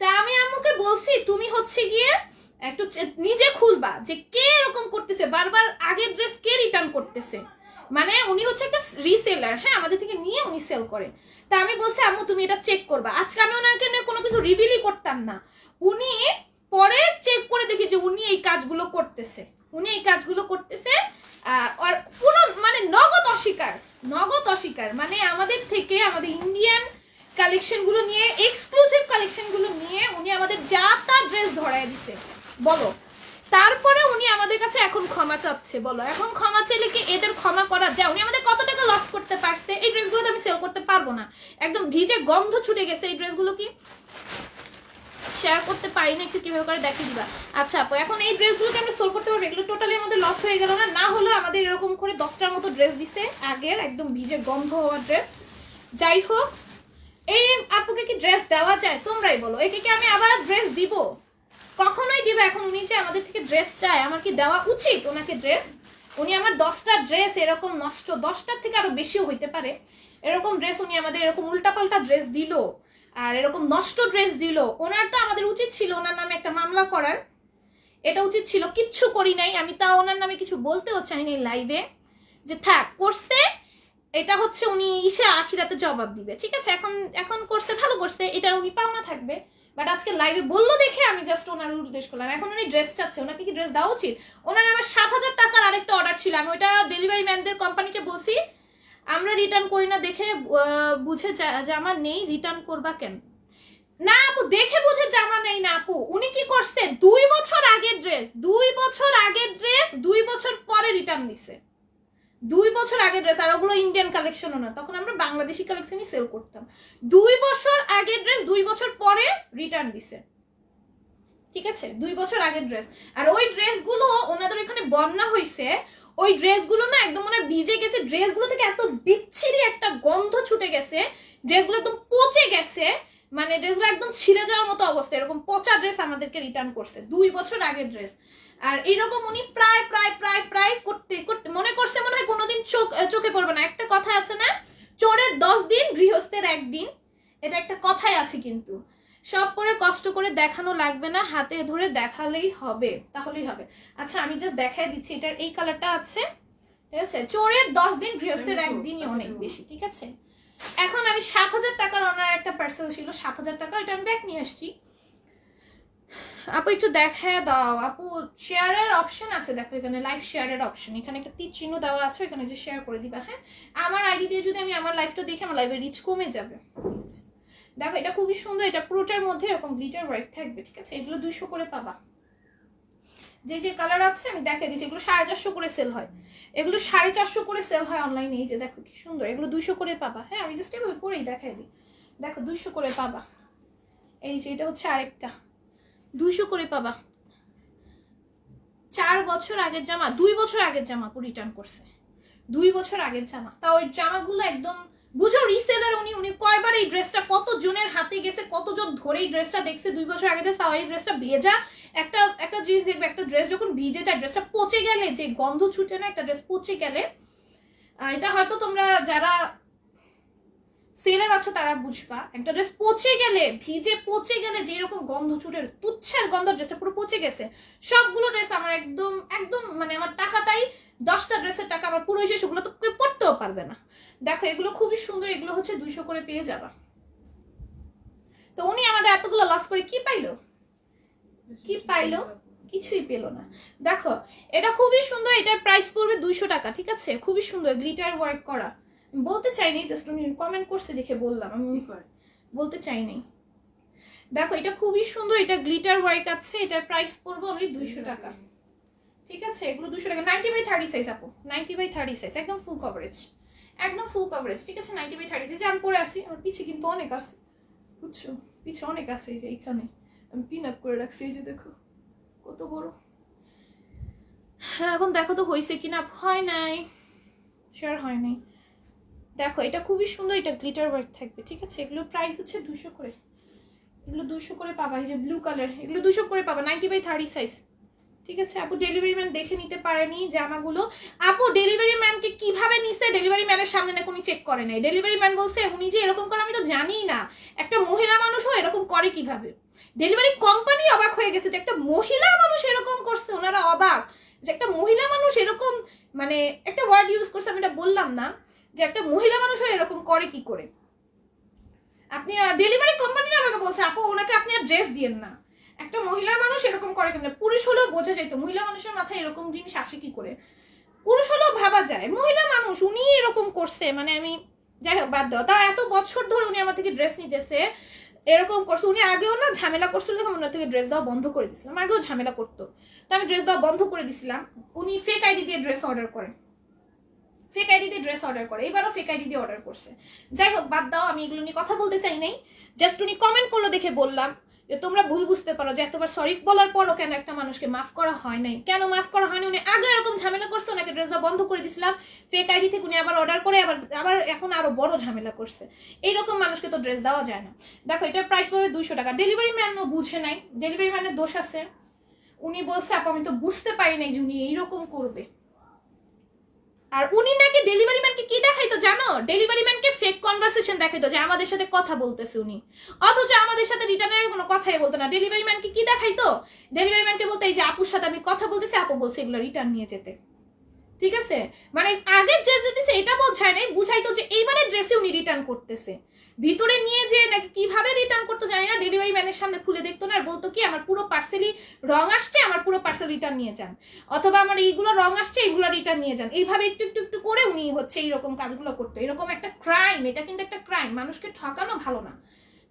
তা আমি আম্মুকে বলছি তুমি হচ্ছে গিয়ে একটু নিজে খুলবা যে কে এরকম করতেছে, বারবার আগের ড্রেস কে রিটার্ন করতেছে, মানে উনি হচ্ছে একটা রিসেলার, হ্যাঁ আমাদের থেকে নিয়ে উনি সেল করে। তা আমি বলছি আম্মু তুমি এটা চেক করবা, আজকে আমি ওনাকে নিয়ে কোনো কিছু রিভিলই করতাম না, উনি পরে চেক করে দেখি যে উনি এই কাজগুলো করতেছে, আর পুরো মানে নগদ অস্বীকার, মানে আমাদের থেকে আমাদের ইন্ডিয়ান কালেকশনগুলো নিয়ে, এক্সক্লুসিভ কালেকশনগুলো নিয়ে উনি আমাদের যা তা ড্রেস ধরায় দিছে বলো। তারপরে উনি আমাদের কাছে এখন ক্ষমা চাচ্ছে, বলো এখন ক্ষমা চাইলে কি এদের ক্ষমা করা যায়? উনি আমাদের কত টাকা লস করতে পারছে, এই ড্রেসগুলো তো আমি সেল করতে পারবো না, একদম ভিজে গন্ধ ছুটে গেছে, এই ড্রেসগুলো কি শেয়ার করতে পারি না, একটু কিভাবে করে দেখিয়ে দিবা। আচ্ছা আপু এখন এই ড্রেসগুলোকে আমরা সেল করতে পারবো, এগুলো টোটালি আমাদের লস হয়ে গেল না? না হলে আমাদের এরকম করে 10টার মতো ড্রেস দিছে আগের একদম ভিজে গন্ধ হওয়ার ড্রেস। যাই হোক এই আপুকে কি ড্রেস দেওয়া যায় তোমরাই বলো, একে কি আমি আবার ড্রেস দিব? কখনোই দিব। এখন উনি যে আমাদের থেকে ড্রেস চায়, আমার কি দেওয়া উচিত ওনাকে ড্রেস? উনি আমার 10টা ড্রেস এরকম নষ্ট, 10টার থেকে আরো বেশিও হইতে পারে, এরকম ড্রেস উনি আমাদের এরকম উল্টাপাল্টা ড্রেস দিল আর এরকম নষ্ট ড্রেস দিল, ওনার তো আমাদের উচিত ছিল ওনার নামে একটা মামলা করার, এটা উচিত ছিল, কিচ্ছু করি নাই আমি, তা ওনার নামে কিছু বলতেও চাইনি লাইভে, যে থাক করছে এটা হচ্ছে উনি আখিরাতে জবাব দিবে, ঠিক আছে, এখন করছে ভালো করছে, এটা উনি পাওনা থাকবে, বাট আজকে লাইভে বললো দেখে আমি জাস্ট ওনার উদ্দেশ্য করলাম। এখন উনি ড্রেস চাচ্ছে, ওনাকে কি ড্রেস দেওয়া উচিত? ওনার আমার 7,000 টাকার আরেকটা অর্ডার ছিল, আমি ওইটা ডেলিভারি ম্যানদের কোম্পানিকে বলছি আমরা রিটার্ন করি না, দেখে বুঝে জামা নেই রিটার্ন করবা কেন? না আপু দেখে বুঝে জামা নেই না আপু, উনি কি করছে 2 বছর আগের ড্রেস 2 বছর পরে রিটার্ন দিছে, 2 বছর আগের ড্রেস, আর ওগুলো ইন্ডিয়ান কালেকশনও না, তখন আমরা বাংলাদেশি কালেকশনই সেল করতাম। 2 বছর আগের ড্রেস 2 বছর পরে রিটার্ন দিছে, ঠিক আছে, 2 বছর আগের ড্রেস। আর ওই ড্রেসগুলো ওনাদের এখানে বন্যা হয়েছে, ওই ড্রেসগুলো না একদম মনে ভিজে গেছে, ড্রেসগুলো থেকে এত বিচ্ছিরি একটা গন্ধ ছুটে গেছে, ড্রেসগুলো একদম পচে গেছে, মানে ড্রেসগুলো একদম ছিঁড়ে যাওয়ার মতো অবস্থা, এরকম পচা ড্রেস আমাদেরকে রিটার্ন করছে, 2 বছর আগের ড্রেস। আর এইরকম উনি প্রায় করতে করতে মনে করছে মনে হয় কোনোদিন চোখে পড়বে না। একটা কথা আছে না, চোরের 10 দিন গৃহস্থের 1 দিন, এটা একটা কথাই আছে, কিন্তু সব করে কষ্ট করে দেখানো লাগবে না, হাতে ধরে দেখালেই হবে, তাহলেই হবে। আচ্ছা আমি জাস্ট দেখাই দিচ্ছি, এটার এই কালারটা আছে, ঠিক আছে, চোরের 10 দিন গৃহস্থের 1 দিনই অনেক বেশি, ঠিক আছে। এখন আমি 7,000 টাকার ওনার একটা পার্সেল ছিল, 7,000 টাকা, এটা আমি ব্যাক নিয়ে আসছি। আপু একটু দেখায় দাও আপু, শেয়ারের অপশন আছে দেখো, এখানে লাইভ শেয়ারের অপশন, এখানে একটা তীর চিহ্ন দেওয়া আছে, এখানে যে শেয়ার করে দিবা, হ্যাঁ আমার আইডি দিয়ে যদি আমি আমার লাইভটা দেখি আমার লাইভের রিচ কমে যাবে, ঠিক আছে। দেখো এটা খুবই সুন্দর, এটা পুরোটার মধ্যে এরকম গ্লিটার ওয়ার্ক থাকবে, ঠিক আছে, এগুলো 200 করে পাবা। যে যে কালার আছে আমি দেখাই দিচ্ছি। এগুলো 450 করে সেল হয়, এগুলো 450 করে সেল হয় অনলাইনে। এই যে দেখো কি সুন্দর, এগুলো 200 করে পাবা। হ্যাঁ আমি জাস্ট এভাবে পরেই দেখাই দিই, দেখো 200 করে পাবা। এই যে এটা হচ্ছে আরেকটা, 200 করে পাবা। 4 বছর আগের জামা, 2 বছর আগের জামা আপু রিটার্ন করছে, 2 বছর আগের জামা। তা ওই জামাগুলো একদম বুঝো রিসেলার। উনি কয়বার এই ড্রেসটা কত জনের হাতে গেছে, কতজন ধরে এই ড্রেসটা দেখছে 2 বছর আগে ড্রেস। তাও এই ড্রেসটা ভেজা, একটা জিনিস দেখবে, একটা ড্রেস যখন ভিজে যায়, ড্রেসটা পচে গেলে যে গন্ধ ছুটে না, একটা ড্রেস পচে গেলে, এটা হয়তো তোমরা যারা সেলার আছো তারা বুঝবা, একটা ড্রেস পচে গেলে, ভিজে পচে গেলে যেরকম গন্ধ ছুটে, তুচ্ছের গন্ধ, ড্রেসটা পুরো পচে গেছে। সবগুলো ড্রেস আমার একদম একদম মানে আমার টাকাটাই, 10টা ড্রেসের টাকা আমার পুরো এসে, সেগুলো তো কেউ পড়তেও পারবে না। দেখো এগুলো খুবই সুন্দর, এগুলো হচ্ছে 200 করে পেয়ে যাবা। তো উনি আমাদের এতগুলো লস করে কি পাইলো, কি পাইলো? কিছুই পেলো না। দেখো এটা খুবই সুন্দর, এটার প্রাইস পড়বে 200 টাকা, ঠিক আছে? খুবই সুন্দর গ্লিটার ওয়ার্ক করা। বলতে চাইনি, জাস্ট উনি কমেন্ট করছে দেখে বললাম, আমি বলতে চাইনি। দেখো এটা খুবই সুন্দর, এটা গ্লিটার ওয়ার্ক আছে, এটার প্রাইস পড়বে অনলি 200 টাকা, ঠিক আছে? এগুলো 200 টাকা। 90/30 সাইজ আপু, 90/30 সাইজ, একদম ফুল কভারেজ, একদম ফুল কভারেজ, ঠিক আছে? 90/30 সাইজ। আমি পরে আসি, আমার পিছে কিন্তু অনেক আছে, বুঝছো? পিছে অনেক আছে, এই যে এইখানে আমি পিন আপ করে রাখছি, এই যে দেখো কত বড়। হ্যাঁ এখন দেখো তো হয়েছে কিনা, হয় নাই, শেয়ার হয় নাই। দেখো এটা খুবই সুন্দর, এটা গ্লিটার ওয়ার্ক থাকবে, ঠিক আছে? এগুলোর প্রাইস হচ্ছে 200 করে, এগুলো 200 করে পাবা। এই যে ব্লু কালার, এগুলো 200 করে পাবা, 90/30 সাইজ, ঠিক আছে? আপু ডেলিভারি ম্যান দেখে নিতে পারেনি জামাগুলো। আপু ডেলিভারি ম্যানকে কিভাবে নিছে, ডেলিভারি ম্যানের সামনে না উনি চেক করে নাই। ডেলিভারি ম্যান বলছে উনি যে এরকম করে আমি তো জানিই না, একটা মহিলা মানুষও এরকম করে কিভাবে। ডেলিভারি কোম্পানি অবাক হয়ে গেছে যে একটা মহিলা মানুষ এরকম করছে, ওনারা অবাক যে একটা মহিলা মানুষ এরকম, মানে একটা ওয়ার্ড ইউজ করছে, আমি এটা বললাম না, যে একটা মহিলা মানুষও এরকম করে কি করে। আপনি ডেলিভারি কোম্পানি আমাকে বলছে আপু ওনাকে আপনি আর ড্রেস দিয়েন না, একটা মহিলা মানুষ এরকম করে কেন? পুরুষ হলেও বোঝা যেত মহিলা মানুষের মাথায় এরকম জিনিস আসে কি করে, পুরুষ হলেও ভাবা যায়, মহিলা মানুষ উনি এরকম করছে, মানে আমি যাই হোক বাদ দাও। তা এত বছর ধরে উনি আমার থেকে ড্রেস নিতেছে, এরকম করছে। উনি আগেও না ঝামেলা করছিল, তখন ওনার থেকে ড্রেস দেওয়া বন্ধ করে দিয়েছিলাম, আগেও ঝামেলা করতো, তো আমি ড্রেস দেওয়া বন্ধ করে দিয়েছিলাম। উনি ফেক আইডি দিয়ে ড্রেস অর্ডার করে, ফেক আইডি দিয়ে ড্রেস অর্ডার করে, এবারও ফেক আইডি দিয়ে অর্ডার করছে। যাই হোক বাদ দাও, আমি এগুলো নিয়ে কথা বলতে চাই নাই, জাস্ট উনি কমেন্ট করলো দেখে বললাম যে তোমরা ভুল বুঝতে পারো যে এতবার সরি বলার পরও কেন একটা মানুষকে মাফ করা হয় নাই, কেন মাফ করা হয়নি। উনি আগে এরকম ঝামেলা করছে, ওনাকে ড্রেস দেওয়া বন্ধ করে দিয়েছিলাম, ফেক আইডি থেকে উনি আবার অর্ডার করে আবার এখন আরো বড় ঝামেলা করছে। এইরকম মানুষকে তো ড্রেস দেওয়া যায় না। দেখো এটার প্রাইস পড়বে 200 টাকা। ডেলিভারি ম্যানও বুঝে নাই, ডেলিভারি ম্যানের দোষ আছে। উনি বলছে আপু আমি তো বুঝতে পারি নাই যে উনি এইরকম করবে। আর উনি নাকি ডেলিভারি ম্যানকে কি দেখাইতো জানো, ডেলিভারি ম্যানকে ফেক কনভারসেশন দেখাইতো যে আমাদের সাথে কথা বলতেছে উনি, অথচ আমাদের সাথে রিটার্নের কোনো কথাই বলতো না। ডেলিভারি ম্যানকে কি দেখাইতো, ডেলিভারি ম্যানকে বলতো এই যে আপুর সাথে আমি কথা বলতেছি, আপু বলছে এগুলো রিটার্ন নিয়ে যেতে, ঠিক আছে? মানে আগের ড্রেস দিতেছে এটা বোঝায় নাই, বুঝাইতো যে এইবারের ড্রেসে উনি রিটার্ন করতেছে, ভিতরে নিয়ে যে নাকি কিভাবে রিটার্ন করতে জানি না, ডেলিভারি ম্যানের সামনে খুলে দেখতো না, আর বলতো কি আমার পুরো পার্সেলই রং আসছে, আমার পুরো পার্সেল রিটার্ন নিয়ে যান, অথবা আমার এইগুলো রং আসছে এইগুলো রিটার্ন নিয়ে যান। এইভাবে একটু একটু একটু করে উনি হচ্ছে এইরকম কাজগুলো করতো। এরকম একটা ক্রাইম, এটা কিন্তু একটা ক্রাইম, মানুষকে ঠকানো ভালো না,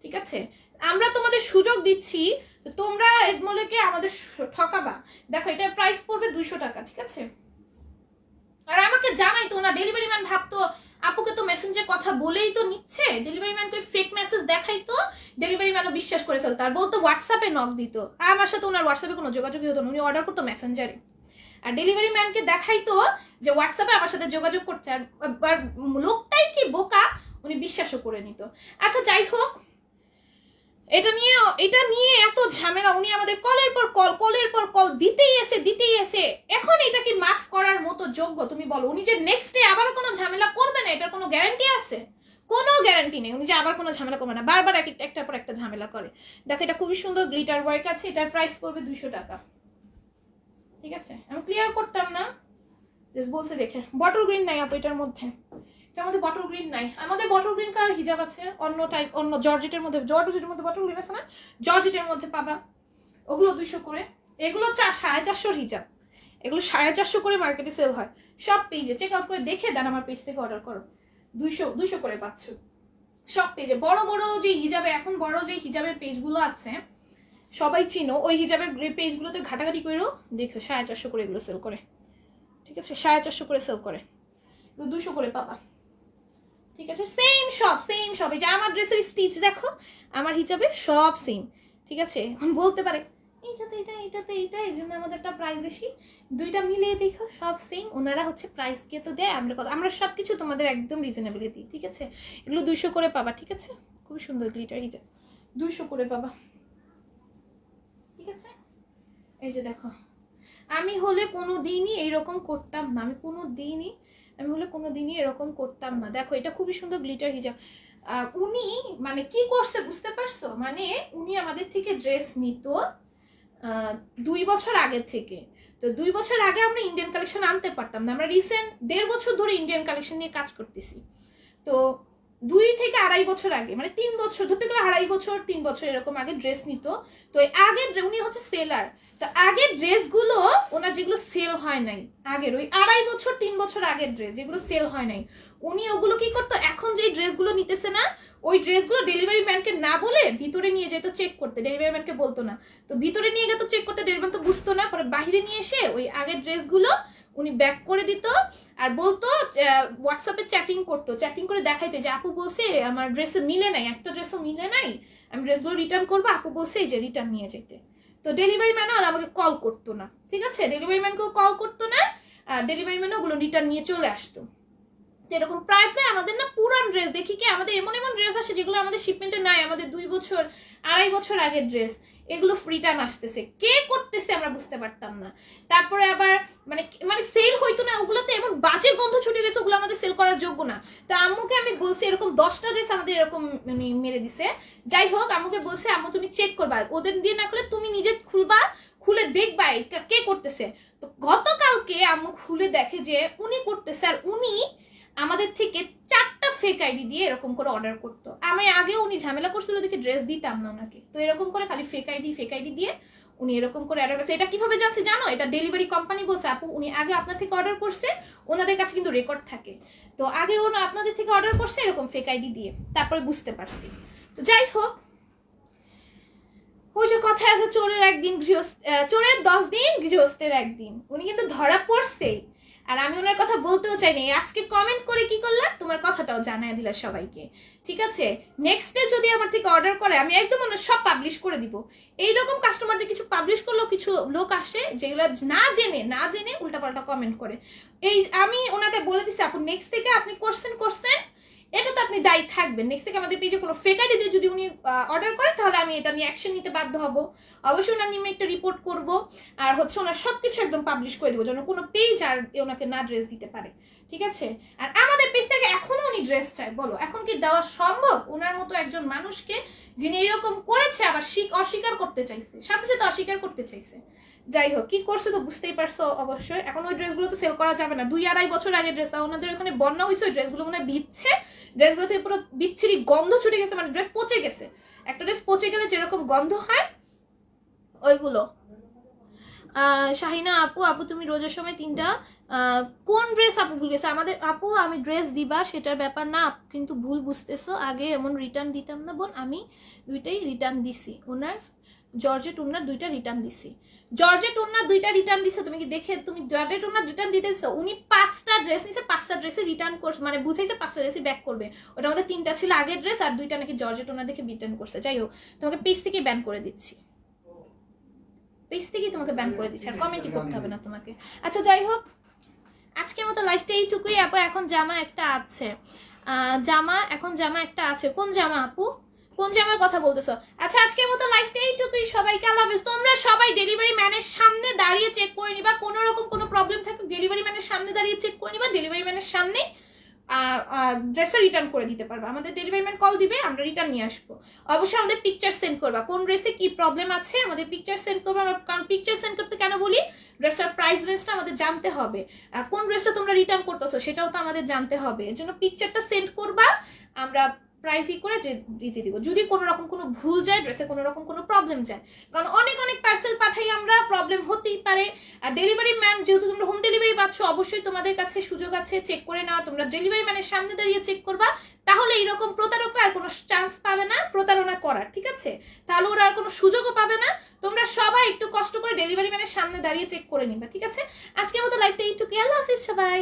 ঠিক আছে? আমরা তোমাদের সুযোগ দিচ্ছি, তোমরা এর মূলকে আমাদের ঠকাবা। দেখো এটার প্রাইস পড়বে 200 টাকা, ঠিক আছে? আর আমাকে জানাইতো না, ডেলিভারি ম্যান ভাবতো আপুকে তো মেসেঞ্জার কথা বলেই তো নিচ্ছে, ডেলিভারি ম্যানকে ফেক মেসেজ দেখাইতো, ডেলিভারি ম্যানও বিশ্বাস করে ফেলতো, আর বলতো হোয়াটসঅ্যাপে নক দিত। আর আমার সাথে ওনার হোয়াটসঅ্যাপে কোনো যোগাযোগই হতো না, উনি অর্ডার করতো মেসেঞ্জারে, আর ডেলিভারি ম্যানকে দেখাইতো যে হোয়াটসঅ্যাপে আমার সাথে যোগাযোগ করছে, আর লোকটাই কি বোকা, উনি বিশ্বাসও করে নিত। আচ্ছা যাই হোক, এটা নিয়ে এত ঝামেলা, উনি আমাদের কলের পর কল দিতেই এসে, এখন এটা কি মাফ করার মতো যোগ্য তুমি বলো? উনি যে নেক্সট ডে আবার কোনো ঝামেলা করবে না, এটার কোনো গ্যারান্টি আছে? কোনো গ্যারান্টি নেই উনি যে আবার কোনো ঝামেলা করবে না, বারবার একটার পর একটা ঝামেলা করে। দেখো এটা খুবই সুন্দর গ্লিটার ওয়ার্ক আছে, এটার প্রাইস পড়বে 200 টাকা, ঠিক আছে? আমি ক্লিয়ার করতাম না, জাস্ট বলছে দেখে। বটল গ্রিন নাই আপু এটার মধ্যে, এটার মধ্যে বটল গ্রিন নাই। আমাদের বটল গ্রিন কালার হিজাব আছে অন্য টাইপ, অন্য জর্জেটের মধ্যে বটল গ্রিন আছে না, জর্জেটের মধ্যে পাবা, ওগুলো 200 করে। এগুলো 450 হিজাব, এগুলো 450 করে মার্কেটে সেল হয়। সব পেজে চেক আউট করে দেখে দেন, আমার পেজ থেকে অর্ডার করো, 200 করে পাচ্ছ সব পেজে। বড় বড় যে হিজাবে, এখন বড় যে হিজাবের পেজগুলো আছে সবাই চিনো, ওই হিজাবের পেজগুলোতে ঘাটাঘাটি করেও দেখো 450 করে এগুলো সেল করে, ঠিক আছে? 450 করে সেল করে, এগুলো 200 করে পাবা, ঠিক আছে? সেম সব এই যে আমার ড্রেসের স্টিচ দেখো, আমার হিজাবের সব সেম, ঠিক আছে? এখন বলতে পারে এইটাতে এইটা, এই জন্য আমাদেরটা প্রাইস বেশি, দুইটা মিলিয়ে দেখো সব সেম। ওনারা হচ্ছে প্রাইসকে তো দেয়, আমরা সব কিছু তোমাদের একদম রিজনেবলি দিই, ঠিক আছে? এগুলো 200 করে পাবা, ঠিক আছে? খুবই সুন্দর গ্লিটার হিজাব, 200 করে পাবা, ঠিক আছে? এই যে দেখো, আমি হলে কোনো দিনই এইরকম করতাম না, আমি হলে কোনো দিনই এরকম করতাম না। দেখো এটা খুবই সুন্দর গ্লিটার হিজাব। উনি মানে কি করছে বুঝতে পারছো? মানে উনি আমাদের থেকে ড্রেস নিত 2 বছর আগে থেকে। তো 2 বছর আগে আমরা ইন্ডিয়ান কালেকশন আনতে পারতাম না, আমরা রিসেন্ট 1.5 বছর ধরে ইন্ডিয়ান কালেকশন নিয়ে কাজ করতেছি। তো 2 থেকে 2.5 বছর আগে, মানে 3 বছর ধরতে গেলে 2.5 বছর 3 বছর এরকম আগে ড্রেস নিত। তো আগের উনি হচ্ছে সেলার, তো আগের ড্রেসগুলো ওনার যেগুলো সেল হয় নাই, আগের ওই 2.5 বছর 3 বছর আগের ড্রেস যেগুলো সেল হয় নাই, উনি ওগুলো কি করতো, এখন যে ড্রেসগুলো নিতেছে না ওই ড্রেসগুলো ডেলিভারি ম্যানকে না বলে ভিতরে নিয়ে যেত চেক করতে, ডেলিভারি ম্যানকে বলতো না, তো ভিতরে নিয়ে যেত চেক করতে, ডেলিভারি ম্যান তো বুঝতো না, পরে বাইরে নিয়ে এসে ওই আগের ড্রেসগুলো উনি ব্যাক করে দিত আর বলতো, হোয়াটসঅ্যাপে চ্যাটিং করতো, চ্যাটিং করে দেখাইতে যে আপু বলছে আমার ড্রেসে মিলে নাই, একটা ড্রেসও মিলে নাই, আমি ড্রেসগুলো রিটার্ন করবো, আপু বলছে এই যে রিটার্ন নিয়ে যেতে। তো ডেলিভারি ম্যানও আর আমাকে কল করতো না, ঠিক আছে? ডেলিভারি ম্যানকেও কল করতো না, আর ডেলিভারি ম্যানও ওগুলো রিটার্ন নিয়ে চলে আসতো। এরকম প্রায় আমাদের না পুরান ড্রেস দেখি কি, আমাদের এমন এমন ড্রেস আসে যেগুলো আমাদের শিপমেন্টে নাই, আমাদের 2 বছর 2.5 বছর আগের ড্রেস, এগুলো রিটার্ন আসতেছে, কে করতেছে আমরা বুঝতে পারতাম না। তারপরে আবার মানে মানে সেল হইতো না, ওগুলোতে এমন বাজে গন্ধ ছুটে গেছে, ওগুলো আমাদের সেল করার যোগ্য না। তো আম্মুকে আমি বলছি, এরকম 10টা ড্রেস আমাদের এরকম মানে মেরে দিছে। যাই হোক, আম্মুকে বলছে আম্মু তুমি চেক করবা, ওদের দিয়ে না করলে তুমি নিজে খুলবা, খুলে দেখবা এটা কে করতেছে। তো গতকালকে আম্মু খুলে দেখে যে উনি করতেছে, আর উনি আমাদের থেকে 4টা ফেক আইডি দিয়ে এরকম করে অর্ডার করতো। আমি আগে উনি ঝামেলা করছিল ওদিকে ড্রেস দিতাম না ওনাকে, তো এরকম করে খালি ফেক আইডি দিয়ে উনি এরকম করে অর্ডার করছে। এটা কিভাবে জানছে জানো? এটা ডেলিভারি কোম্পানি বলছে আপু উনি আগে আপনার থেকে অর্ডার করছে, ওনাদের কাছে কিন্তু রেকর্ড থাকে, তো আগে ওনা আপনাদের থেকে অর্ডার করছে এরকম ফেক আইডি দিয়ে, তারপরে বুঝতে পারছি। তো যাই হোক, ওই যে কথায় আছে চোরের 10 দিন গৃহস্থের 1 দিন, উনি কিন্তু ধরা পড়ছেই। আর আমি ওনার কথা বলতেও চাই না, আজকে কমেন্ট করে কি করলাম তোমার কথাটাও জানায় দিলা সবাইকে, ঠিক আছে? নেক্সট ডে যদি আমার থেকে অর্ডার করে আমি একদম ওনার সব পাবলিশ করে দিব। এইরকম কাস্টমারদের কিছু পাবলিশ করলেও কিছু লোক আসে যেগুলো না জেনে উল্টাপাল্টা কমেন্ট করে। এই আমি ওনাকে বলে দিচ্ছি আপু নেক্সট থেকে আপনি করছেন এটা তো আপনি দায়ী থাকবেন, নেক্সট থেকে আমাদের পেজে কোনো ফেক আইডি দিয়ে যদি উনি অর্ডার করে তাহলে আমি এটা নিয়ে অ্যাকশন নিতে বাধ্য হব, অবশ্যই ওনার নিয়ে একটা রিপোর্ট করব, আর হচ্ছে ওনার সব কিছু একদম পাবলিশ করে দেবো যেন কোনো পেজ আর ওনাকে না ড্রেস দিতে পারে, ঠিক আছে? আর আমাদের পেজ থেকে এখনো উনি ড্রেস চায়, বলো এখন কি দেওয়া সম্ভব ওনার মতো একজন মানুষকে যিনি এরকম করেছে আবার অস্বীকার করতে চাইছে, সাথে সাথে অস্বীকার করতে চাইছে। যাই হোক, কি করছে তো বুঝতেই পারছো অবশ্যই। এখন ওই ড্রেসগুলো তো সেল করা যাবে না, 2-2.5 বছর আগের ড্রেস, ওনাদের ওখানে বন্যা হয়েছে, ওই ড্রেসগুলো মনে হয় ভিজছে, ড্রেসগুলো থেকে পুরো বিচ্ছিরি গন্ধ ছুটে গেছে, মানে ড্রেস পচে গেছে, একটা ড্রেস পচে গেলে যেরকম গন্ধ হয় ওইগুলো। শাহিনা আপু তুমি রোজার সময় 3টা কোন ড্রেস আপু ভুল গেছে? আমাদের আপু আমি ড্রেস দিবা সেটার ব্যাপার না, কিন্তু ভুল বুঝতেছো, আগে এমন রিটার্ন দিতাম না বোন, আমি 2টাই রিটার্ন দিছি, ওনার জর্জেট ওনার 2টা রিটার্ন দিছি, জর্জেট ওনার 2টা রিটার্ন দিছে, তুমি কি দেখে তুমি জর্জেট ওনার রিটার্ন দিতেছো? উনি 5টা ড্রেস নিছে, 5টা ড্রেসে রিটার্ন করছে, মানে বুঝাইছে 5টা ড্রেসই ব্যাক করবে, ওটা আমাদের 3টা ছিল আগের ড্রেস আর 2টা নাকি জর্জেট ওনার দেখে রিটার্ন করছে। যাই হোক, তোমাকে পেজ থেকে ব্যান করে দিচ্ছি, পেজ থেকেই তোমাকে ব্যান করে দিচ্ছি, আর কমেন্টই করতে হবে না তোমাকে। আচ্ছা যাই হোক, আজকের মতো লাইফটা এইটুকুই আপু। এখন জামা একটা আছে, জামা একটা আছে, কোন জামা আপু, কোন জামার কথা বলতেছো? আচ্ছা আজকের মতো লাইফটা এইটুকুই, সবাইকে আল্লাহ হাফেজ। তোমরা সবাই ডেলিভারি ম্যানের সামনে দাঁড়িয়ে চেক করে নিবা, কোনো রকম কোনো প্রবলেম থাকলে ডেলিভারি ম্যানের সামনে দাঁড়িয়ে চেক করে নিবা, ডেলিভারি ম্যানের সামনে ড্রেসটা রিটার্ন করে দিতে পারবো, আমাদের ডেলিভারি ম্যান কল দিবে, আমরা রিটার্ন নিয়ে আসবো। অবশ্যই আমাদের পিকচার সেন্ড করবা, কোন ড্রেসে কি প্রবলেম আছে আমাদের পিকচার সেন্ড করবা, কারণ পিকচার সেন্ড করতে কেন বলি, ড্রেসটার প্রাইস রেঞ্জটা আমাদের জানতে হবে, আর কোন ড্রেসটা তোমরা রিটার্ন করতেছো সেটাও তো আমাদের জানতে হবে, এর জন্য পিকচারটা সেন্ড করবা, আমরা প্রাইসই করে দিতে দিব, যদি কোনো রকম কোনো ভুল যায়, ড্রেসে কোনো রকম কোনো প্রবলেম যায়। কারণ অনেক পার্সেল পাঠাই আমরা, প্রবলেম হতেই পারে। আর ডেলিভারি ম্যান, যেহেতু তোমরা হোম ডেলিভারি পাচ্ছ, অবশ্যই তোমাদের কাছে সুযোগ আছে চেক করে নেওয়ার। তোমরা ডেলিভারি ম্যানের সামনে দাঁড়িয়ে চেক করবা, তাহলে এইরকম প্রতারকরা আর কোনো চান্স পাবে না প্রতারণা করার, ঠিক আছে? তাহলে ওরা আর কোনো সুযোগও পাবে না। তোমরা সবাই একটু কষ্ট করে ডেলিভারি ম্যানের সামনে দাঁড়িয়ে চেক করে নিবা, ঠিক আছে? আজকের মতো লাইফটা এইটুকু, আল্লাহ হাফিজ সবাই।